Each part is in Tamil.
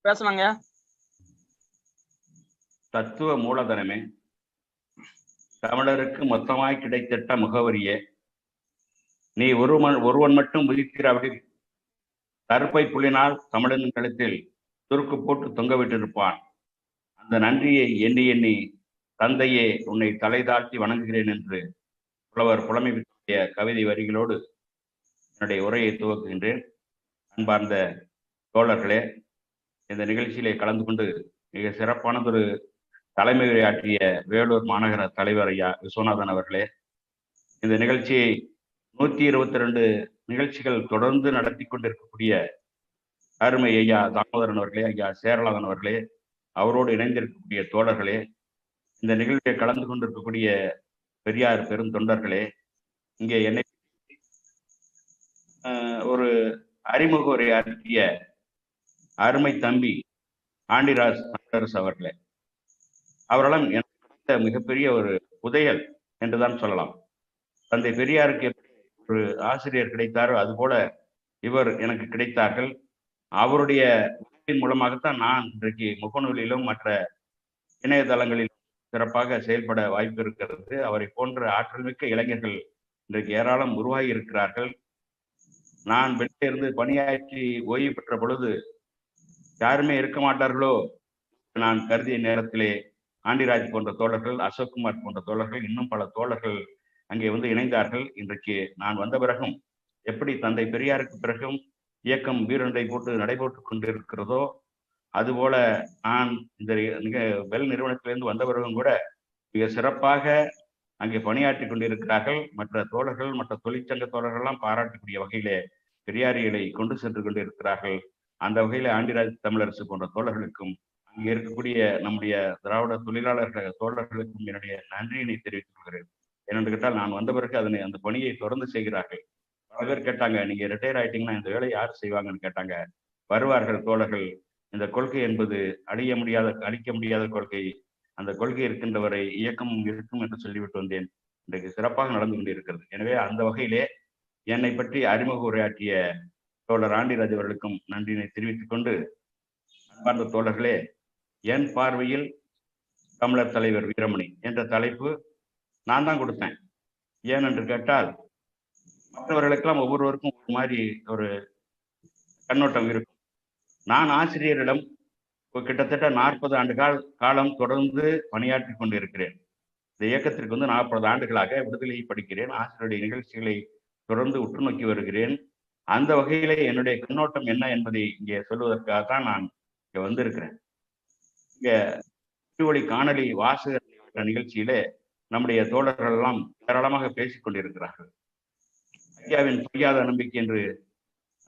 பேசலாங்க. தத்துவ மூலதனமே, தமிழருக்கு மொத்தமாய் கிடைத்திட்ட முகவரியே, நீ ஒருவன் மட்டும் உதிக்கிறாவிடில் கருப்பை புள்ளினால் தமிழன் கழுத்தில் துருக்கு போட்டு தொங்க விட்டிருப்பான். அந்த நன்றியை எண்ணி எண்ணி தந்தையே உன்னை தலை தாழ்த்தி வணங்குகிறேன் என்று புலவர் புலமை கவிதை வரிகளோடு என்னுடைய உரையை துவக்குகின்றேன். அன்பார்ந்த தோழர்களே, இந்த நிகழ்ச்சியிலே கலந்து கொண்டு மிக சிறப்பானதொரு தலைமை உரையாற்றிய வேலூர் மாநகர தலைவர் ஐயா விஸ்வநாதன் அவர்களே, இந்த நிகழ்ச்சியை 122 நிகழ்ச்சிகள் தொடர்ந்து நடத்தி கொண்டிருக்கக்கூடிய அருமை ஐயா தாமோதரன் அவர்களே, ஐயா சேரலாதன் அவர்களே, அவரோடு இணைந்திருக்கக்கூடிய தோழர்களே, இந்த நிகழ்ச்சியை கலந்து கொண்டிருக்கக்கூடிய பெரியார் பெருந்தொண்டர்களே, இங்கே என்னை ஒரு அறிமுக உரையாற்றிய அருமை தம்பி ஆண்டிராஜ் தமிழரசு அவர்களே, அவரெல்லாம் எனக்கு கிடைத்த மிகப்பெரிய ஒரு புதையல் என்றுதான் சொல்லலாம். தந்தை பெரியாருக்கு எப்படி ஒரு ஆசிரியர் கிடைத்தாரோ அதுபோல இவர் எனக்கு கிடைத்தார்கள். அவருடைய மூலமாகத்தான் நான் இன்றைக்கு முகநூலிலும் மற்ற இணையதளங்களிலும் சிறப்பாக செயல்பட வாய்ப்பு இருக்கிறது. அவரை போன்ற ஆற்றல் மிக்க இளைஞர்கள் இன்றைக்கு ஏராளம் உருவாகி இருக்கிறார்கள். நான் வெளியே இருந்து பணியாற்றி ஓய்வு பெற்ற பொழுது யாருமே இருக்க மாட்டார்களோ நான் கருதிய நேரத்திலே ஆண்டிராஜ் போன்ற தோழர்கள், அசோக்குமார் போன்ற தோழர்கள், இன்னும் பல தோழர்கள் அங்கே வந்து இணைந்தார்கள். இன்றைக்கு நான் வந்த பிறகும் எப்படி தந்தை பெரியாருக்கு பிறகும் இயக்கம் வீரண்டை போட்டு நடைபெற்றுக் கொண்டிருக்கிறதோ அதுபோல நான் இந்த வெல் நிறுவனத்திலிருந்து வந்த பிறகும் கூட மிக சிறப்பாக அங்கே பணியாற்றி கொண்டிருக்கிறார்கள். மற்ற தோழர்கள், மற்ற தொழிற்சங்க தோழர்கள்லாம் பாராட்டக்கூடிய வகையிலே பெரியாரிகளை கொண்டு சென்று கொண்டிருக்கிறார்கள். அந்த வகையில ஆண்டிராஜ் தமிழரசு போன்ற தோழர்களுக்கும் அங்கே இருக்கக்கூடிய நம்முடைய திராவிட தொழிலாளர்கள் தோழர்களுக்கும் என்னுடைய நன்றியினை தெரிவித்துக் கொள்கிறேன். ஏனென்று கேட்டால் நான் வந்த பிறகு அந்த பணியை தொடர்ந்து செய்கிறார்கள். பல பேர் கேட்டாங்க, நீங்க ரிட்டையர் ஆயிட்டீங்கன்னா இந்த வேலையை யார் செய்வாங்கன்னு கேட்டாங்க. வருவார்கள் தோழர்கள். இந்த கொள்கை என்பது அழிக்க முடியாத கொள்கை. அந்த கொள்கை இருக்கின்ற வரை இயக்கமும் இருக்கும் என்று சொல்லிவிட்டு வந்தேன். இன்றைக்கு சிறப்பாக நடந்து கொண்டிருக்கிறது. எனவே அந்த வகையிலே என்னை பற்றி அறிமுக உரையாற்றிய தோழர் ஆண்டிராஜ் அவர்களுக்கும் நன்றியினை தெரிவித்துக் கொண்டு, அன்பார்ந்த தோழர்களே, என் பார்வையில் தமிழர் தலைவர் வீரமணி என்ற தலைப்பு நான் தான் கொடுத்தேன். ஏனென்று கேட்டால் மற்றவர்களுக்கெல்லாம் ஒவ்வொருவருக்கும் ஒரு மாதிரி ஒரு கண்ணோட்டம் இருக்கும். நான் ஆசிரியரிடம் கிட்டத்தட்ட 40 ஆண்டு காலம் தொடர்ந்து பணியாற்றி கொண்டிருக்கிறேன். இந்த இயக்கத்திற்கு 40 ஆண்டுகளாக விடுதலை படிக்கிறேன். ஆசிரியருடைய நிகழ்ச்சிகளை தொடர்ந்து உற்று நோக்கி வருகிறேன். அந்த வகையிலே என்னுடைய கண்ணோட்டம் என்ன என்பதை இங்கே சொல்வதற்காகத்தான் நான் இங்க வந்திருக்கிறேன். இங்க காணொலி வாசகர் நிகழ்ச்சியிலே நம்முடைய தோழர்கள் எல்லாம் ஏராளமாக பேசிக் கொண்டிருக்கிறார்கள். ஐயாவின் பொய்யாத நம்பிக்கை என்று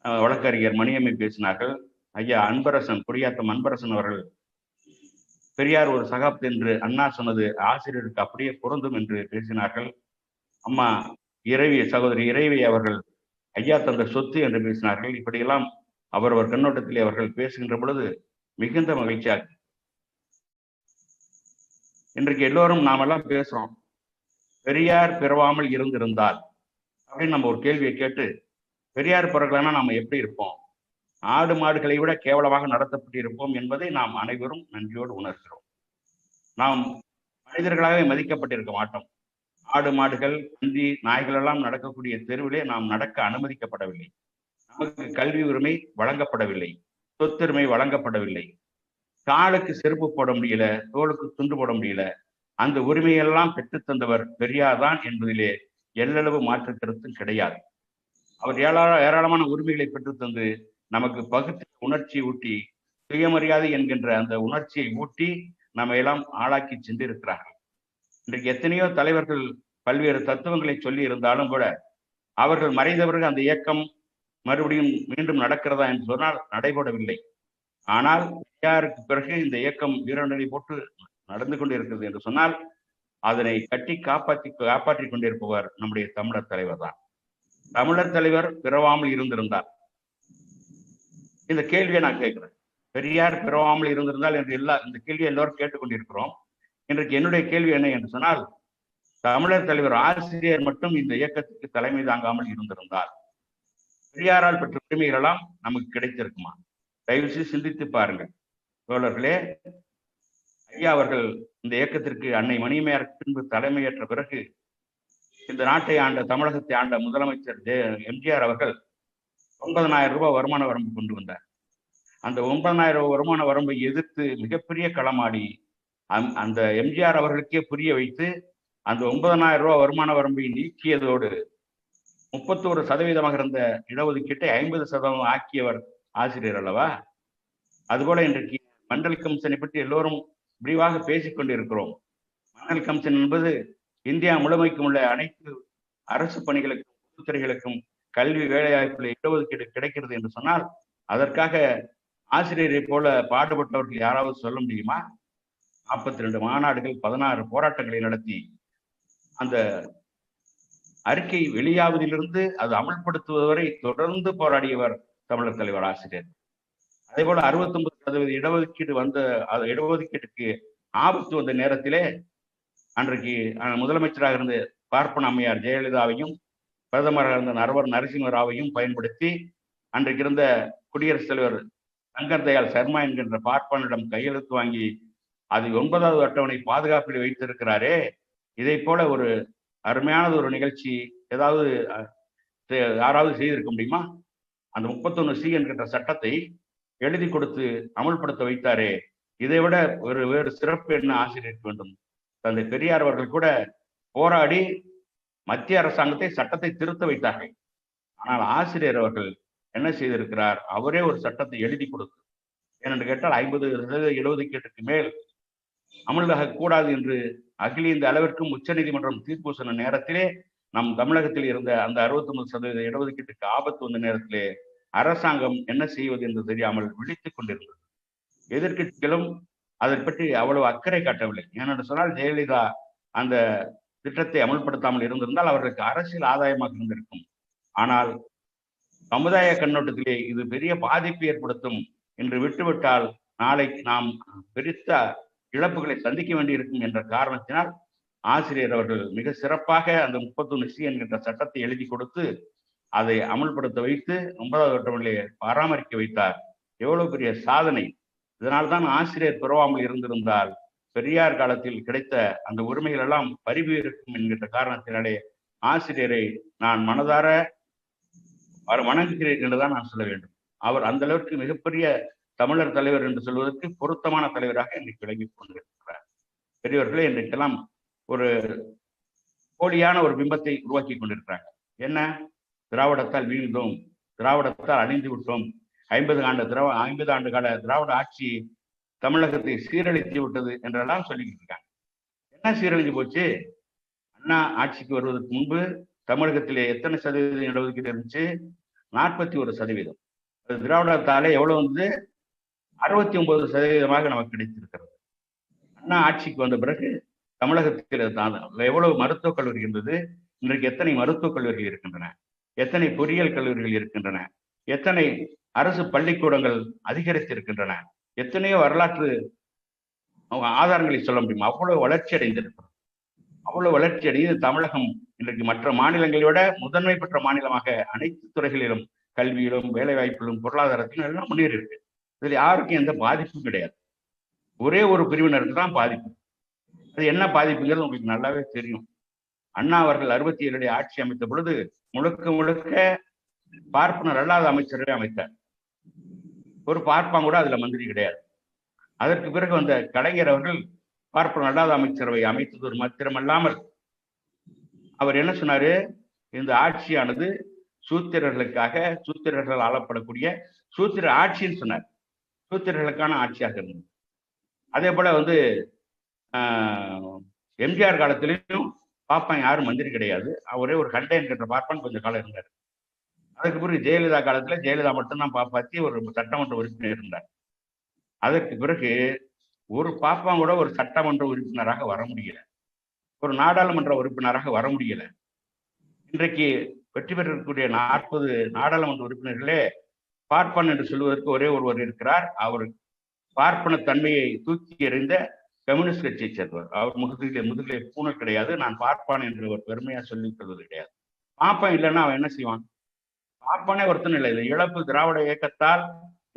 வழக்கறிஞர் மணியம்மை பேசினார்கள். ஐயா அன்பரசன், குடியாத்தம் அன்பரசன் அவர்கள் பெரியார் ஒரு சகாப்து என்று அண்ணா சொன்னது ஆசிரியருக்கு அப்படியே பொருந்தும் என்று பேசினார்கள். அம்மா சகோதரி இறைவி அவர்கள் ஐயா தந்த சொத்து என்று பேசினார்கள். இப்படியெல்லாம் அவரவர் கண்ணோட்டத்திலே அவர்கள் பேசுகின்ற பொழுது மிகுந்த மகிழ்ச்சியாக இன்றைக்கு எல்லோரும் நாமெல்லாம் பேசுறோம். பெரியார் பிறவாமல் இருந்திருந்தால் அப்படின்னு நம்ம ஒரு கேள்வியை கேட்டு, பெரியார் பிறகுலன்னா நம்ம எப்படி இருப்போம்? ஆடு மாடுகளை விட கேவலமாக நடத்தப்பட்டு இருப்போம் என்பதை நாம் அனைவரும் நன்றியோடு உணர்கிறோம். நாம் மனிதர்களாகவே மதிக்கப்பட்டிருக்க மாட்டோம். ஆடு மாடுகள், பன்றி, நாய்கள் எல்லாம் நடக்கக்கூடிய தெருவிலே நாம் நடக்க அனுமதிக்கப்படவில்லை. நமக்கு கல்வி உரிமை வழங்கப்படவில்லை, சொத்துரிமை வழங்கப்படவில்லை, காலுக்கு செருப்பு போட முடியல, தோளுக்கு துண்டு போட முடியல. அந்த உரிமையெல்லாம் பெற்றுத்தந்தவர் பெரியார் தான் என்பதிலே எல்லளவு மாற்று கருத்தும் கிடையாது. அவர் ஏராளமான உரிமைகளை பெற்றுத்தந்து நமக்கு பகுத்து உணர்ச்சி ஊட்டி, சுயமரியாதை என்கின்ற அந்த உணர்ச்சியை ஊட்டி நம்ம எல்லாம் ஆளாக்கி சென்றிருக்கிறார்கள். இன்றைக்கு எத்தனையோ தலைவர்கள் பல்வேறு தத்துவங்களை சொல்லி இருந்தாலும் கூட அவர்கள் மறைந்தவர்கள் அந்த இயக்கம் மறுபடியும் மீண்டும் நடக்கிறதா என்று சொன்னால் நடைபெறவில்லை. ஆனால் பெரியாருக்கு பிறகு இந்த இயக்கம் வீரநடை போட்டு நடந்து கொண்டிருக்கிறது என்று சொன்னால் அதனை கட்டி காப்பாற்றி கொண்டிருப்பவர் நம்முடைய தமிழர் தலைவர் தான். தமிழர் தலைவர் பிறவாமல் இருந்திருந்தார். இந்த கேள்வியை நான் கேட்கிறேன். பெரியார் பிறவாமல் இருந்திருந்தால் என்று இந்த கேள்வியை எல்லோரும் கேட்டுக்கொண்டிருக்கிறோம். இன்றைக்கு என்னுடைய கேள்வி என்ன என்று சொன்னால், தமிழர் தலைவர் ஆசிரியர் மட்டும் இந்த இயக்கத்துக்கு தலைமை தாங்காமல் இருந்திருந்தால் பெரியாரால் பெற்ற உரிமைகள் எல்லாம் நமக்கு கிடைத்திருக்குமா? தயவு செய்து சிந்தித்து பாருங்கள். தோழர்களே, ஐயா அவர்கள் இந்த இயக்கத்திற்கு அன்னை மணியம்மையார் பின்பு தலைமையேற்ற பிறகு இந்த நாட்டை ஆண்ட, தமிழகத்தை ஆண்ட முதலமைச்சர் எம்ஜிஆர் அவர்கள் 9,000 ரூபாய் வருமான வரம்பு கொண்டு வந்தார். அந்த 9,000 வருமான வரம்பை எதிர்த்து மிகப்பெரிய களமாடி அந்த எம்ஜிஆர் அவர்களுக்கே புரிய வைத்து அந்த 9,000 ரூபாய் வருமான வரம்பை நீக்கியதோடு 31% இருந்த இடஒதுக்கீட்டை 50% ஆக்கியவர் ஆசிரியர் அல்லவா? அதுபோல இன்றைக்கு மண்டல் கமிஷனை பற்றி எல்லோரும் விரிவாக பேசிக் கொண்டிருக்கிறோம். மண்டல் கமிஷன் என்பது இந்தியா முழுமைக்கும் உள்ள அனைத்து அரசு பணிகளுக்கும், பொதுத்துறைகளுக்கும் கல்வி வேலைவாய்ப்புகளை இடஒதுக்கீடு கிடைக்கிறது என்று சொன்னால் அதற்காக ஆசிரியரை போல பாடுபட்டவர்கள் யாராவது சொல்ல முடியுமா? 42 மாநாடுகள், 16 போராட்டங்களை நடத்தி அந்த அறிக்கை வெளியாவதிலிருந்து அது அமல்படுத்துவதை தொடர்ந்து போராடியவர் தமிழர் தலைவர் ஆசிரியர். அதே போல 69% இடஒதுக்கீடு வந்த இடஒதுக்கீட்டுக்கு ஆபத்து வந்த நேரத்திலே அன்றைக்கு முதலமைச்சராக இருந்த பார்ப்பன அம்மையார் ஜெயலலிதாவையும் பிரதமராக இருந்த நரவர் நரசிம்மராவையும் பயன்படுத்தி அன்றைக்கு இருந்த குடியரசுத் தலைவர் சங்கர் தயாள் சர்மா என்கின்ற பார்ப்பனிடம் கையெழுத்து வாங்கி அது 9வது அட்டவணை பாதுகாப்பில் வைத்திருக்கிறாரே. இதை போல ஒரு அருமையானது ஒரு நிகழ்ச்சி ஏதாவது யாராவது செய்திருக்க முடியுமா? அந்த 31C என்கின்ற சட்டத்தை எழுதி கொடுத்து அமல்படுத்த வைத்தாரே, இதை விட வேறு சிறப்பு என்ன ஆசிரியர் வேண்டும்? தந்தை பெரியார் அவர்கள் கூட போராடி மத்திய அரசாங்கத்தை சட்டத்தை திருத்த வைத்தார்கள். ஆனால் ஆசிரியர் அவர்கள் என்ன செய்திருக்கிறார்? அவரே ஒரு சட்டத்தை எழுதி கொடுத்து, ஏனென்று கேட்டால் 50% இடஒதுக்கீட்டுக்கு மேல் அமலாக கூடாது என்று அகில இந்த அளவிற்கும் உச்ச நீதிமன்றம் தீர்ப்பு சொன்ன நேரத்திலே நம் தமிழகத்தில் இருந்த அந்த 69% இடஒதுக்கீட்டுக்கு ஆபத்து வந்த நேரத்திலே அரசாங்கம் என்ன செய்வது என்று தெரியாமல் விழித்துக் கொண்டிருந்தது. எதிர்க்கட்சிகளும் அதை பற்றி அவ்வளவு அக்கறை காட்டவில்லை. ஏனென்று சொன்னால் ஜெயலலிதா அந்த திட்டத்தை அமல்படுத்தாமல் இருந்திருந்தால் அவர்களுக்கு அரசியல் ஆதாயமாக இருந்திருக்கும். ஆனால் சமுதாய கண்ணோட்டத்திலே இது பெரிய பாதிப்பு ஏற்படுத்தும் என்று விட்டுவிட்டால் நாளைக்கு நாம் பெருத்த இழப்புகளை சந்திக்க வேண்டியிருக்கும் என்ற காரணத்தினால் ஆசிரியர் அவர்கள் மிக சிறப்பாக அந்த 31C என்கின்ற சட்டத்தை எழுதி கொடுத்து அதை அமல்படுத்த வைத்து 9வது அட்டவணையை பராமரிக்க வைத்தார். எவ்வளவு பெரிய சாதனை! இதனால்தான் ஆசிரியர் பெறாமல் இருந்திருந்தால் பெரியார் காலத்தில் கிடைத்த அந்த உரிமைகள் எல்லாம் பறிவு இருக்கும் என்கின்ற காரணத்தினாலே ஆசிரியரை நான் மனதார வணங்குகிறேன் என்றுதான் நான் சொல்ல வேண்டும். அவர் அந்த அளவிற்கு மிகப்பெரிய தமிழர் தலைவர் என்று சொல்வதற்கு பொருத்தமான தலைவராக இன்றைக்கு விளங்கிக் கொண்டிருக்கிறார். பெரியவர்களே, இன்றைக்கெல்லாம் ஒரு போலியான ஒரு பிம்பத்தை உருவாக்கி கொண்டிருக்கிறாங்க. என்ன? திராவிடத்தால் வீழ்ந்தோம், திராவிடத்தால் அழிந்து விட்டோம், 50 ஆண்டு கால திராவிட ஆட்சி தமிழகத்தை சீரழித்து விட்டது என்றெல்லாம் சொல்லிக்கிட்டு இருக்காங்க. என்ன சீரழிஞ்சு போச்சு? அண்ணா ஆட்சிக்கு வருவதற்கு முன்பு தமிழகத்திலே எத்தனை சதவீதம் இடஒதுக்கீடு இருந்துச்சு? 41%. திராவிடத்தாலே எவ்வளவு வந்து 69% நமக்கு கிடைத்திருக்கிறது. அண்ணா ஆட்சிக்கு வந்த பிறகு தமிழகத்தில் எவ்வளவு மருத்துவக் கல்லூரி இருந்தது? இன்றைக்கு எத்தனை மருத்துவக் கல்லூரிகள் இருக்கின்றன? எத்தனை பொறியியல் கல்லூரிகள் இருக்கின்றன? எத்தனை அரசு பள்ளிக்கூடங்கள் அதிகரித்திருக்கின்றன? எத்தனையோ வரலாற்று ஆதாரங்களை சொல்ல முடியும். அவ்வளவு வளர்ச்சி அடைந்திருக்கிறோம். அவ்வளவு வளர்ச்சி அடைந்து தமிழகம் இன்றைக்கு மற்ற மாநிலங்களை விட முதன்மை பெற்ற மாநிலமாக அனைத்து துறைகளிலும், கல்வியிலும், வேலை வாய்ப்பிலும், பொருளாதாரத்திலும் எல்லாம் முன்னேறி இருக்கு. இதில் யாருக்கும் எந்த பாதிப்பும் கிடையாது. ஒரே ஒரு பிரிவினருக்கு தான் பாதிப்பு. அது என்ன பாதிப்புங்கிறது உங்களுக்கு நல்லாவே தெரியும். அண்ணா அவர்கள் 67 ஆட்சி அமைத்த பொழுது முழுக்க முழுக்க பார்ப்பனர் அல்லாத அமைச்சரவை அமைத்தார். ஒரு பார்ப்பான் கூட அதுல மந்திரி கிடையாது. அதற்கு பிறகு வந்த கலைஞர் அவர்கள் பார்ப்பனர் அல்லாத அமைச்சரவை அமைத்தது ஒரு மாத்திரமல்லாமல் அவர் என்ன சொன்னாரு? இந்த ஆட்சியானது சூத்திரர்களுக்காக, சூத்திரர்கள் ஆளப்படக்கூடிய சூத்திர ஆட்சின்னு சொன்னார். சூத்திரர்களுக்கான ஆட்சியாக இருந்தது. அதே போல வந்து எம்ஜிஆர் காலத்திலையும் பார்ப்பான் யாரும் மந்திரி கிடையாது. அவரே ஒரு கண்டை என்கின்ற பார்ப்பான் கொஞ்சம் காலம் இருந்தார். அதுக்கு பிறகு ஜெயலலிதா காலத்துல ஜெயலலிதா மட்டும்தான் பாப்பாத்தி ஒரு சட்டமன்ற உறுப்பினர் இருந்தார். அதற்கு பிறகு ஒரு பாப்பான் கூட ஒரு சட்டமன்ற உறுப்பினராக வர முடியல, ஒரு நாடாளுமன்ற உறுப்பினராக வர முடியல. இன்றைக்கு வெற்றி பெற்றிருக்கக்கூடிய 40 நாடாளுமன்ற உறுப்பினர்களே பார்ப்பன் என்று சொல்வதற்கு ஒரே ஒருவர் இருக்கிறார். அவர் பார்ப்பன தன்மையை தூக்கி எறிந்த கம்யூனிஸ்ட் கட்சியை சேர்ந்தவர். அவர் முதுகிலே பூணல் கிடையாது. நான் பார்ப்பான் என்று ஒரு பெருமையா சொல்லிக் கொள்வது கிடையாது. பார்ப்பான் இல்லைன்னா அவன் என்ன செய்வான்? பார்ப்பானே ஒருத்தன் இல்லை. இது இழப்பு திராவிட இயக்கத்தால்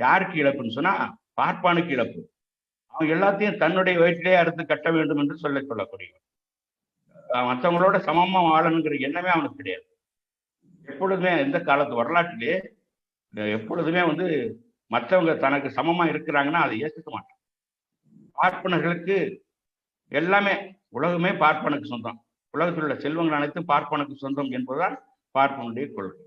யாருக்கு இழப்புன்னு சொன்னா பார்ப்பானுக்கு இழப்பு. அவன் எல்லாத்தையும் தன்னுடைய வயிற்றிலே அறுத்து கட்ட வேண்டும் என்று சொல்லக்கூடியவன். மற்றவங்களோட சமமா வாழணுங்கிற எண்ணமே அவனுக்கு கிடையாது. எப்பொழுதுமே எந்த காலத்து வரலாற்றிலே எப்பொழுதுமே மற்றவங்க தனக்கு சமமா இருக்கிறாங்கன்னா அதை ஏற்றுக்க மாட்டான். பார்ப்பனர்களுக்கு எல்லாமே உலகமே பார்ப்பனுக்கு சொந்தம். உலகத்தில் உள்ள செல்வங்கள் அனைத்தும் பார்ப்பனுக்கு சொந்தம் என்பதுதான் பார்ப்பனுடைய கொள்கை.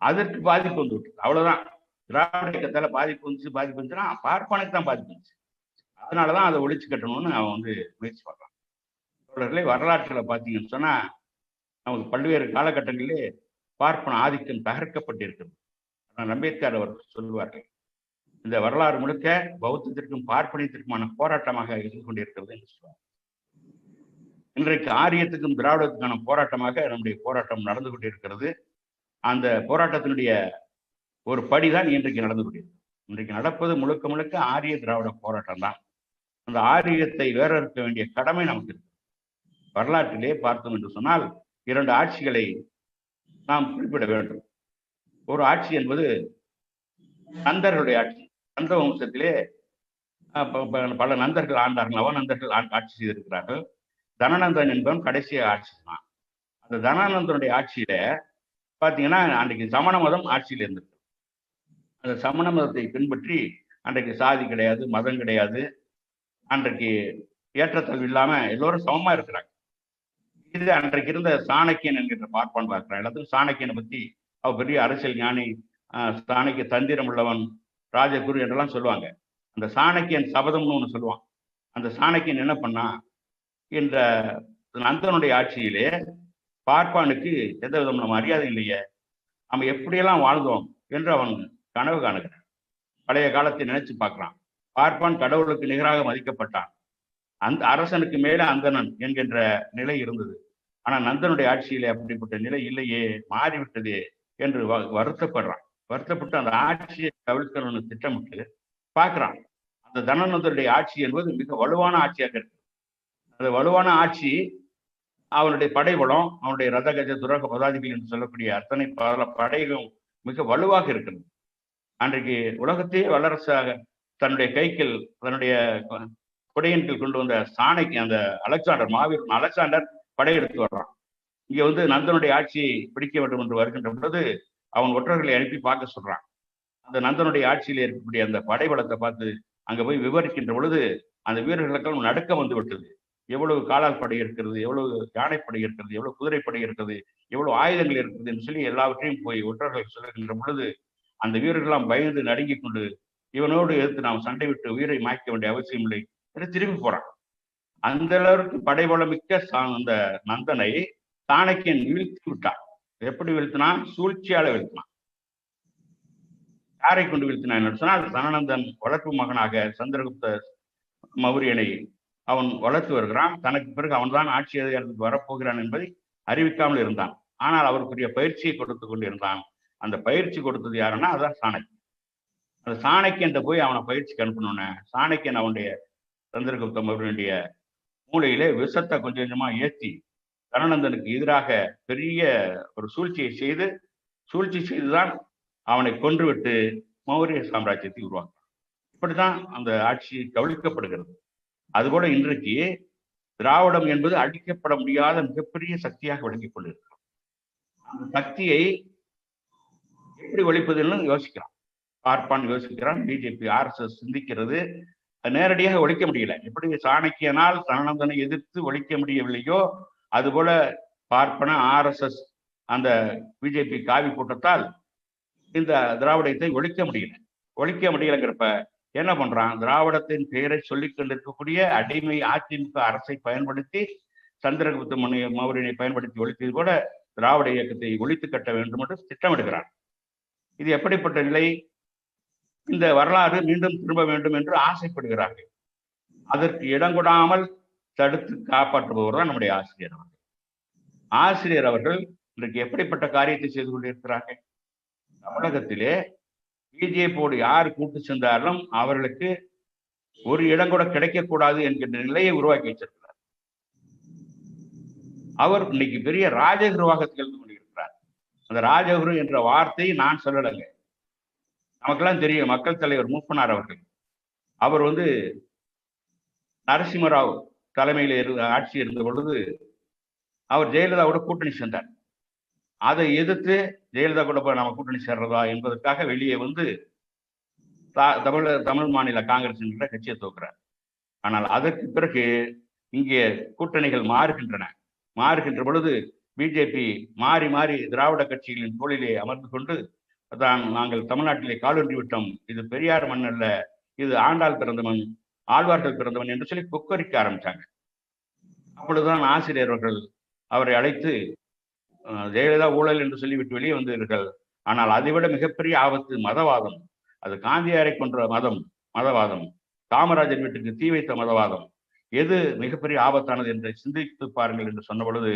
அதற்கு பாதிப்பு வந்துவிட்டு அவ்வளவுதான். திராவிட இயக்கத்தால பாதிப்பு வந்துச்சுன்னா பார்ப்பனுக்கு தான் பாதிப்பு வந்துச்சு. அதனாலதான் அதை ஒழிச்சு கட்டணும்னு அவன் முயற்சி பண்றான். தோழர்களே, வரலாற்றுல பாத்தீங்கன்னு சொன்னா நமக்கு பல்வேறு காலகட்டங்களிலே பார்ப்பன ஆதிக்கம் தகர்க்கப்பட்டிருக்கிறது. அம்பேத்கர் அவர்கள் சொல்லுவார்கள், இந்த வரலாறு முழுக்க பௌத்தத்திற்கும் பார்ப்பனியத்திற்குமான போராட்டமாக இருந்து கொண்டிருக்கிறது என்று சொல்லுவார். இன்றைக்கு ஆரியத்துக்கும் திராவிடத்துக்கான போராட்டமாக நம்முடைய போராட்டம் நடந்து கொண்டிருக்கிறது. அந்த போராட்டத்தினுடைய ஒரு படிதான் இன்றைக்கு நடந்து கொண்டிருக்கிறது. இன்றைக்கு நடப்பது முழுக்க முழுக்க ஆரிய திராவிட போராட்டம் தான். அந்த ஆரியத்தை வேறறுக்க வேண்டிய கடமை நமக்கு இருக்கு. வரலாற்றிலே பார்த்தோம் என்று சொன்னால் 2 ஆட்சிகளை நாம் குறிப்பிட வேண்டும். ஒரு ஆட்சி என்பது நந்தர்களுடைய ஆட்சி. நந்த வம்சத்திலே பல நந்தர்கள் ஆண்டார்கள், நவநந்தர்கள் ஆட்சி செய்திருக்கிறார்கள். தனநந்தன் என்பவன் கடைசி ஆட்சி தான். அந்த தனானந்தனுடைய ஆட்சியில பாத்தீங்கன்னா அன்றைக்கு சமண மதம் ஆட்சியில் இருந்திருக்கு. அந்த சமண மதத்தை பின்பற்றி அன்றைக்கு சாதி கிடையாது, மதம் கிடையாது, அன்றைக்கு ஏற்றத்தாழ்வு இல்லாம எல்லோரும் சமமா இருக்கிறாங்க. இது அன்றைக்கு இருந்த சாணக்கியன் என்கின்ற பார்ப்பான் பார்க்கிறான். எல்லாத்துக்கும் சாணக்கியனை பத்தி அவ பெரிய அரசியல் ஞானி, சாணக்கிய தந்திரம் உள்ளவன், ராஜகுரு என்றெல்லாம் சொல்லுவாங்க. அந்த சாணக்கியன் சபதம்னு ஒண்ணு சொல்லுவான். அந்த சாணக்கியன் என்ன பண்ணா, என்ற நந்தனுடைய ஆட்சியிலே பார்ப்பானுக்கு எந்த விதமான மரியாதை இல்லையே, நம்ம எப்படியெல்லாம் வாழ்ந்தோம் என்று அவன் கனவு காணுகிறான். பழைய காலத்தை நினைச்சு பார்க்கிறான். பார்ப்பான் கடவுளுக்கு நிகராக மதிக்கப்பட்டான். அந்த அரசனுக்கு மேல அந்தணன் என்கின்ற நிலை இருந்தது. ஆனா நந்தனுடைய ஆட்சியிலே அப்படிப்பட்ட நிலை இல்லையே, மாறிவிட்டதே என்று வருத்தப்படுறான். வருத்தப்பட்டு அந்த ஆட்சியை கவிழ்க்கணும்னு திட்டமிட்டு பார்க்கிறான். அந்த தனநந்தனுடைய ஆட்சி என்பது மிக வலுவான ஆட்சியாக இருக்கு. அந்த வலுவான ஆட்சி, அவனுடைய படைபலம், அவனுடைய ரத கஜ துரக பதாதிகள் என்று சொல்லக்கூடிய அத்தனை படைகளும் மிக வலுவாக இருக்கிறது. அன்றைக்கு உலகத்தையே வல்லரசாக தன்னுடைய கைக்கில், தன்னுடைய கொடையின் கீழ் கொண்டு வந்த சாணைக்கு அந்த அலெக்சாண்டர், மாவீரன் அலெக்சாண்டர் படையெடுத்து வர்றான். இங்க நந்தனுடைய ஆட்சியை பிடிக்க வேண்டும் என்று வருகின்ற பொழுது அவன் ஒற்றர்களை அனுப்பி பார்க்க சொல்றான். அந்த நந்தனுடைய ஆட்சியில் இருக்கக்கூடிய அந்த படைபலத்தை பார்த்து அங்க போய் விவரிக்கின்ற பொழுது அந்த வீரர்களுக்கு நடுக்கம் வந்து விட்டது. எவ்வளவு காலால் படை இருக்கிறது, எவ்வளவு யானைப்படை இருக்கிறது, எவ்வளவு குதிரைப்படை இருக்கிறது, எவ்வளவு ஆயுதங்கள் இருக்கிறது என்று சொல்லி எல்லாவற்றையும் போய் ஒற்றர்கள் சொல்லுகின்ற பொழுது அந்த வீரர்கள்லாம் பயந்து நடுங்கிக் கொண்டு, இவனோடு எதிர்த்து நாம் சண்டை விட்டு உயிரை மாய்க்க வேண்டிய அவசியம் இல்லை என்று திரும்பி போறான். அந்த அளவுக்கு படைபலமிக்க அந்த நந்தனை சாணக்கியன் வீழ்த்தி விட்டான். எப்படி வீழ்த்தினான்? சூழ்ச்சியால வீழ்த்தினான். யாரை கொண்டு வீழ்த்தினான் என்று சொன்னால், தனநந்தன் வளர்ப்பு மகனாக சந்திரகுப்த மௌரியனை அவன் வளர்த்து வருகிறான். தனக்கு பிறகு அவன்தான் ஆட்சி அதிகாரத்துக்கு வரப்போகிறான் என்பதை அறிவிக்காமல் இருந்தான். ஆனால் அவருக்குரிய பயிற்சியை கொடுத்து கொண்டிருந்தான். அந்த பயிற்சி கொடுத்தது யாருன்னா அதுதான் சாணக்கியன். அந்த சாணக்கியன் போய் அவனை பயிற்சிக்கு அனுப்பணும்னு சாணக்கியன் அவனுடைய சந்திரகுப்த மௌரியனுடைய மூளையிலே விஷத்தை கொஞ்சம் கொஞ்சமா ஏற்றி தனநந்தனுக்கு எதிராக பெரிய ஒரு சூழ்ச்சி செய்துதான் அவனை கொன்றுவிட்டு மௌரிய சாம்ராஜ்யத்தை உருவாக்க. இப்படித்தான் அந்த ஆட்சி கவிழ்க்கப்படுகிறது. அதுபோல இன்றைக்கு திராவிடம் என்பது அழிக்கப்பட முடியாத மிகப்பெரிய சக்தியாக விளங்கிக் கொண்டிருக்கிறது. அந்த சக்தியை எப்படி ஒழிப்பதுன்னு யோசிக்கிறான். பார்ப்பான் யோசிக்கிறான், பிஜேபி RSS சிந்திக்கிறது. நேரடியாக ஒழிக்க முடியல. எப்படி சாணக்கியனால் தனநந்தனை எதிர்த்து ஒழிக்க முடியவில்லையோ அதுபோல பார்ப்பன RSS அந்த பிஜேபி காவி கூட்டத்தால் இந்த திராவிடத்தை ஒழிக்க முடியலங்கிறப்ப என்ன பண்றான்? திராவிடத்தின் பெயரை சொல்லிக் கொண்டிருக்கக்கூடிய அடிமை அதிமுக அரசை பயன்படுத்தி, சந்திரகுப்த மௌரியனை பயன்படுத்தி ஒழித்தது போல திராவிட இயக்கத்தை ஒழித்து கட்ட வேண்டும் என்று திட்டமிடுகிறான். இது எப்படிப்பட்ட நிலை? இந்த வரலாறு மீண்டும் திரும்ப வேண்டும் என்று ஆசைப்படுகிறார்கள். அதற்கு இடம் கொடாமல் தடுத்து காப்பாற்றுபவர் தான் நம்முடைய ஆசிரியர் அவர்கள் இன்றைக்கு எப்படிப்பட்ட காரியத்தை செய்து கொண்டிருக்கிறார்கள்? தமிழகத்திலே பிஜேபியோடு யார் கூட்டு சென்றாலும் அவர்களுக்கு ஒரு இடம் கூட கிடைக்கக்கூடாது என்கின்ற நிலையை உருவாக்கி வச்சிருக்கிறார். அவர் இன்னைக்கு பெரிய ராஜகுருவாக திகழ்ந்து கொண்டிருக்கிறார். அந்த ராஜகுரு என்ற வார்த்தையை நான் சொல்லலைங்க, நமக்கெல்லாம் தெரியும். மக்கள் தலைவர் மூப்பனார் அவர்கள், அவர் நரசிம்மராவ் தலைமையில் ஆட்சி இருந்த பொழுது அவர் ஜெயலலிதாவோட கூட்டணி சேர்ந்தார். அதை எதிர்த்து ஜெயலலிதா கூட நம்ம கூட்டணி சேர்றதா என்பதற்காக வெளியே வந்து தமிழ் மாநில காங்கிரஸ் என்ற கட்சியை தோக்குறார். ஆனால் அதற்கு பிறகு இங்கே கூட்டணிகள் மாறுகின்ற பொழுது பிஜேபி மாறி மாறி திராவிட கட்சிகளின் தோளிலே அமர்ந்து கொண்டு தான் நாங்கள் தமிழ்நாட்டிலே காலொன்றி விட்டோம், இது பெரியார் மண் அல்ல, இது ஆண்டாள் பிறந்தவன் ஆழ்வார்கள் பிறந்தவன் என்று சொல்லி கொக்கரிக்க ஆரம்பித்தாங்க. அப்பொழுதுதான் ஆசிரியர் அவர்கள் அவரை அழைத்து ஜெயலலிதா ஊழல் என்று சொல்லிவிட்டு வெளியே வந்தீர்கள், ஆனால் அதைவிட மிகப்பெரிய ஆபத்து மதவாதம், அது காந்தியாரை கொன்ற மதவாதம், காமராஜர் வீட்டுக்கு தீ வைத்த மதவாதம், எது மிகப்பெரிய ஆபத்தானது என்று சிந்தித்து பாருங்கள் என்று சொன்ன பொழுது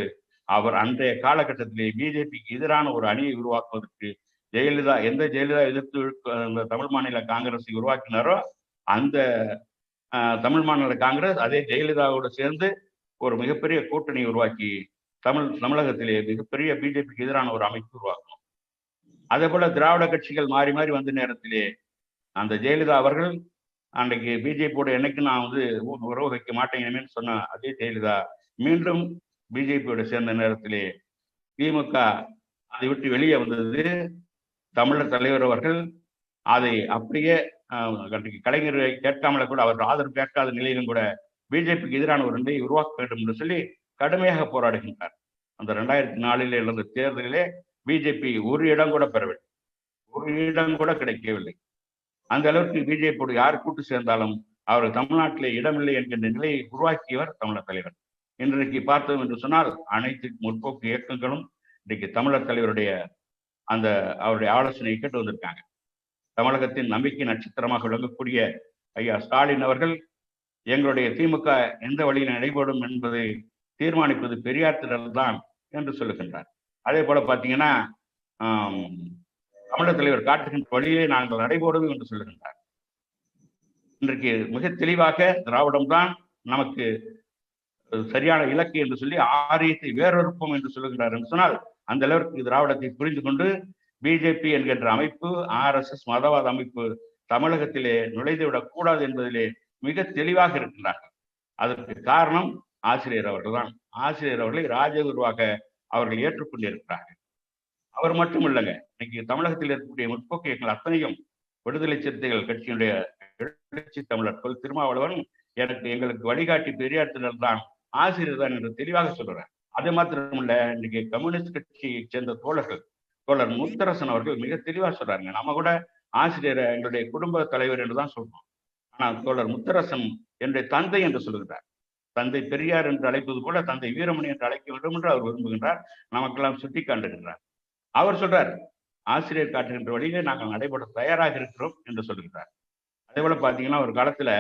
அவர் அன்றைய காலகட்டத்திலே பிஜேபிக்கு எதிரான ஒரு அணியை உருவாக்குவதற்கு எந்த ஜெயலலிதா எதிர்த்து தமிழ் மாநில காங்கிரஸை உருவாக்கினாரோ அந்த தமிழ் மாநில காங்கிரஸ் அதே ஜெயலலிதாவோடு சேர்ந்து ஒரு மிகப்பெரிய கூட்டணி உருவாக்கி தமிழகத்திலே மிகப்பெரிய பிஜேபிக்கு எதிரான ஒரு அமைப்பு உருவாக்கணும். அதே போல திராவிட கட்சிகள் மாறி மாறி வந்த நேரத்திலே அந்த ஜெயலலிதா அவர்கள் அன்றைக்கு பிஜேபியோட என்னைக்கு நான் வந்து உறவு வைக்க மாட்டேன் சொன்ன அதே ஜெயலலிதா மீண்டும் பிஜேபியோட சேர்ந்த நேரத்திலே திமுக அதை விட்டு வெளியே வந்தது. தமிழர் தலைவர் அவர்கள் அதை அப்படியே கலைஞரை கேட்காமல கூட அவர் ஆதரவு கேட்காத நிலையிலும் கூட பிஜேபிக்கு எதிரான ஒரு நிலையை உருவாக்க வேண்டும் என்று சொல்லி கடுமையாக போராடுகின்றார். அந்த 2004 நடந்த தேர்தலிலே பிஜேபி ஒரு இடம் கூட பெறவில்லை, ஒரு இடம் கூட கிடைக்கவில்லை. அந்த அளவுக்கு பிஜேபியோடு யார் கூட்டு சேர்ந்தாலும் அவர் தமிழ்நாட்டிலே இடமில்லை என்கின்ற நிலையை உருவாக்கியவர் தமிழர் தலைவர். இன்றைக்கு பார்த்தோம் என்று சொன்னால் அனைத்து முற்போக்கு இயக்கங்களும் இன்றைக்கு தமிழர் தலைவருடைய அவருடைய ஆலோசனையை கேட்டு வந்திருக்காங்க. தமிழகத்தின் நம்பிக்கை நட்சத்திரமாக விளங்கக்கூடிய ஐயா ஸ்டாலின் அவர்கள் எங்களுடைய திமுக எந்த வழியில் நடைபெறும் என்பதை தீர்மானிப்பது பெரியார் திடல் தான் என்று சொல்லுகின்றார். அதே போல பார்த்தீங்கன்னா தமிழர் தலைவர் காட்டுகின்ற வழியிலே நாங்கள் நடைபோடுவோம் என்று சொல்லுகின்றார். இன்றைக்கு மிக தெளிவாக திராவிடம் தான் நமக்கு சரியான இலக்கு என்று சொல்லி ஆரியத்தை வேறொருப்போம் என்று சொல்லுகின்றார் என்று சொன்னால் அந்த அளவிற்கு திராவிடத்தை புரிந்து கொண்டு பிஜேபி என்கின்ற அமைப்பு RSS மதவாத அமைப்பு தமிழகத்திலே நுழைந்துவிடக் கூடாது என்பதிலே மிக தெளிவாக இருக்கின்றார்கள். அதற்கு காரணம் ஆசிரியர் அவர்கள் தான். ஆசிரியர் அவர்களை ராஜகுருவாக அவர்கள் ஏற்றுக்கொண்டிருக்கிறார்கள். அவர் மட்டும் இல்லைங்க, இன்னைக்கு தமிழகத்தில் இருக்கக்கூடிய முற்போக்கு இயக்கங்கள் அத்தனையும் விடுதலை சிறுத்தைகள் கட்சியினுடைய எழுச்சி தமிழர் திருமாவளவன் எங்களுக்கு வழிகாட்டி பெரியார் திடல் தான், ஆசிரியர் தான் என்று தெளிவாக சொல்றார். அது மாத்திரமல்ல, இன்னைக்கு கம்யூனிஸ்ட் கட்சியை சேர்ந்த தோழர் முத்தரசன் அவர்கள் மிக தெளிவா சொல்றாங்க. நம்ம கூட ஆசிரியர் எங்களுடைய குடும்ப தலைவர் என்றுதான் சொல்றோம். ஆனால் தோழர் முத்தரசன் என்னுடைய தந்தை என்று சொல்லுகிறார். தந்தை பெரியார் என்று அழைப்பது போல தந்தை வீரமணி என்று அழைக்க வேண்டும் என்று அவர் விரும்புகின்றார். நமக்கெல்லாம் சுட்டி காட்டுகின்றார். அவர் சொல்றார், ஆசிரியர் காட்டுகின்ற வழியிலே நாங்கள் நடைபெற தயாராக இருக்கிறோம் என்று சொல்லுகிறார். அதே போல பாத்தீங்கன்னா ஒரு காலத்துல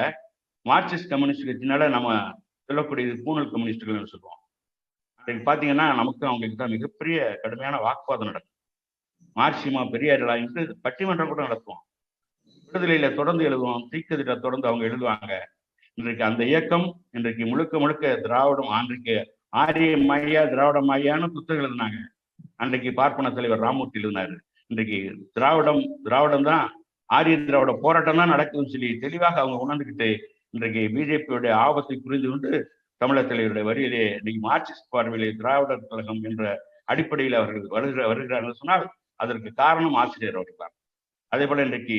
மார்க்சிஸ்ட் கம்யூனிஸ்ட் கட்சினால நம்ம சொல்லக்கூடியது பூனல் கம்யூனிஸ்டுகள் என்று சொல்லுவோம். அன்றைக்கு பாத்தீங்கன்னா நமக்கு அவங்களுக்கு தான் மிகப்பெரிய கடுமையான வாக்குவாதம் நடக்கும். மார்க்சிமா பெரியார்களா என்று பட்டிமன்றம் கூட நடத்துவோம். விடுதலையில தொடர்ந்து எழுதுவோம், தீக்கதில தொடர்ந்து அவங்க எழுதுவாங்க. இன்றைக்கு அந்த இயக்கம் இன்றைக்கு முழுக்க திராவிடம், அன்றைக்கு ஆரிய மையா திராவிட மையான்னு புத்தகம் எழுதினாங்க. அன்றைக்கு பார்ப்பன தலைவர் ராமூர்த்தி எழுதினாரு. இன்றைக்கு திராவிடம் தான் ஆரிய திராவிட போராட்டம் தான் நடக்குதுன்னு சொல்லி தெளிவாக அவங்க உணர்ந்துகிட்டு இன்றைக்கு பிஜேபியுடைய ஆபத்தை புரிந்து கொண்டு தமிழர் தலைவருடைய வரியிலே இன்னைக்கு மார்க்சிஸ்ட் பார்வையிலே திராவிடர் கழகம் என்ற அடிப்படையில் அவர்கள் வருகிறார்கள் சொன்னால் அதற்கு காரணம் ஆசிரியர் அவர்கள் தான். அதே போல இன்றைக்கு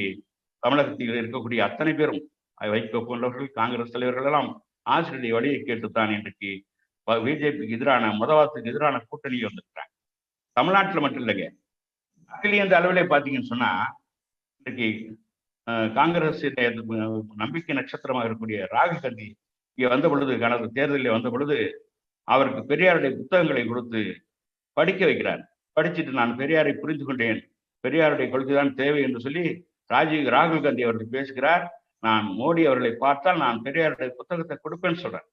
தமிழகத்தில் இருக்கக்கூடிய அத்தனை பேரும் வைகோ போன்றவர்கள், காங்கிரஸ் தலைவர்கள் எல்லாம் ஆசிரியருடைய வழியை கேட்டுத்தான் இன்றைக்கு பிஜேபிக்கு எதிரான மதவாதத்துக்கு எதிரான கூட்டணியை வந்திருக்கிறாங்க. தமிழ்நாட்டில் மட்டும் இல்லைங்க, அகில இந்த அளவிலே பார்த்தீங்கன்னு சொன்னா இன்றைக்கு காங்கிரஸ் நம்பிக்கை நட்சத்திரமாக இருக்கக்கூடிய ராகுல் காந்தி இங்கே வந்த பொழுது, கடந்த தேர்தலில் வந்த பொழுது அவருக்கு பெரியாருடைய புத்தகங்களை கொடுத்து படிக்க வைக்கிறார். படிச்சுட்டு நான் பெரியாரை புரிந்து கொண்டேன், பெரியாருடைய கொள்கைதான் தேவை என்று சொல்லி ராகுல் காந்தி அவர்கள் பேசுகிறார். நான் மோடி அவர்களை பார்த்தால் நான் பெரியாருடைய புத்தகத்தை கொடுப்பேன்னு சொல்றேன்.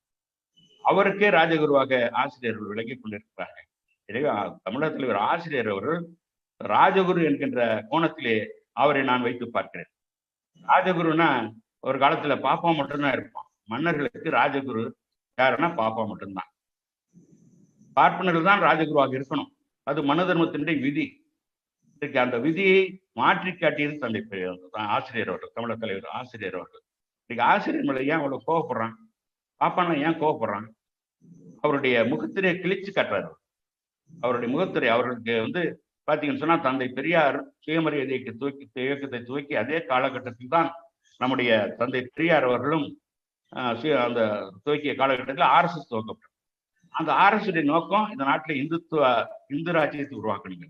அவருக்கே ராஜகுருவாக ஆசிரியர்கள் விளங்கிக் கொண்டிருக்கிறார்கள். எனவே தமிழக தலைவர் ஆசிரியர் அவர்கள் ராஜகுரு என்கின்ற கோணத்திலே அவரை நான் வைத்து பார்க்கிறேன். ராஜகுருன்னா ஒரு காலத்துல பாப்பா மட்டும்தான் இருப்பான். மன்னர்களுக்கு ராஜகுரு யாருன்னா பாப்பா மட்டும்தான். பார்ப்பனர்கள் தான் ராஜகுருவாக இருக்கணும். அது மனு தர்மத்தினுடைய விதி. இன்றைக்கு அந்த விதியை மாற்றி காட்டியது தந்தை ஆசிரியர் அவர்கள், தமிழக தலைவர் ஆசிரியர் அவர்கள். இன்னைக்கு ஆசிரியர் மேல ஏன் அவ்வளவு கோவப்படுறான்? பாப்பான ஏன் கோவப்படுறான்? அவருடைய முகத்திலே கிழிச்சு காட்டுறாரு. அவருடைய முகத்திரை அவர்களுக்கு வந்து பார்த்தீங்கன்னு சொன்னா தந்தை பெரியார் சுயமரியாதை இயக்கத்தை துவக்கி அதே காலகட்டத்தில் தான் நம்முடைய தந்தை பெரியார் அவர்களும் அந்த துவக்கிய காலகட்டத்தில் RSS துவக்கப்பட்டது. அந்த RSS நோக்கம் இந்த நாட்டில் இந்து ராஜ்யத்தை உருவாக்கணுங்க.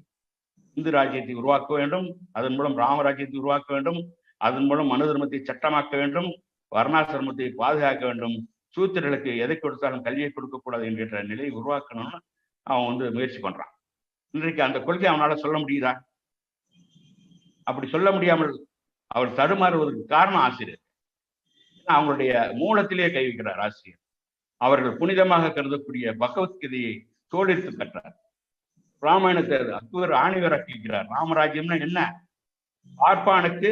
இந்து ராஜ்யத்தை உருவாக்க வேண்டும், அதன் மூலம் ராமராஜ்யத்தை உருவாக்க வேண்டும், அதன் மூலம் மனு தர்மத்தை சட்டமாக்க வேண்டும், வர்ணாசிரமத்தை பாதுகாக்க வேண்டும், சூத்திரர்களுக்கு எதை கொடுத்தாலும் கல்வியை கொடுக்கக்கூடாது என்கின்ற நிலையை உருவாக்கணும்னு அவன் வந்து முயற்சி பண்றான். இன்றைக்கு அந்த கொள்கை அவனால சொல்ல முடியுதா? அப்படி சொல்ல முடியாமல் அவர் தடுமாறுவதற்கு காரணம் ஆசிரியர். அவங்களுடைய மூலத்திலே கை வைக்கிறார் ஆசிரியர். அவர்கள் புனிதமாக கருதக்கூடிய பகவத்கீதையை தோளித்து கற்றார். ராமாயணத்தை அக்பர் ஆணிவராக்கிறார். ராமராஜ்யம்னா என்ன? பார்ப்பானுக்கு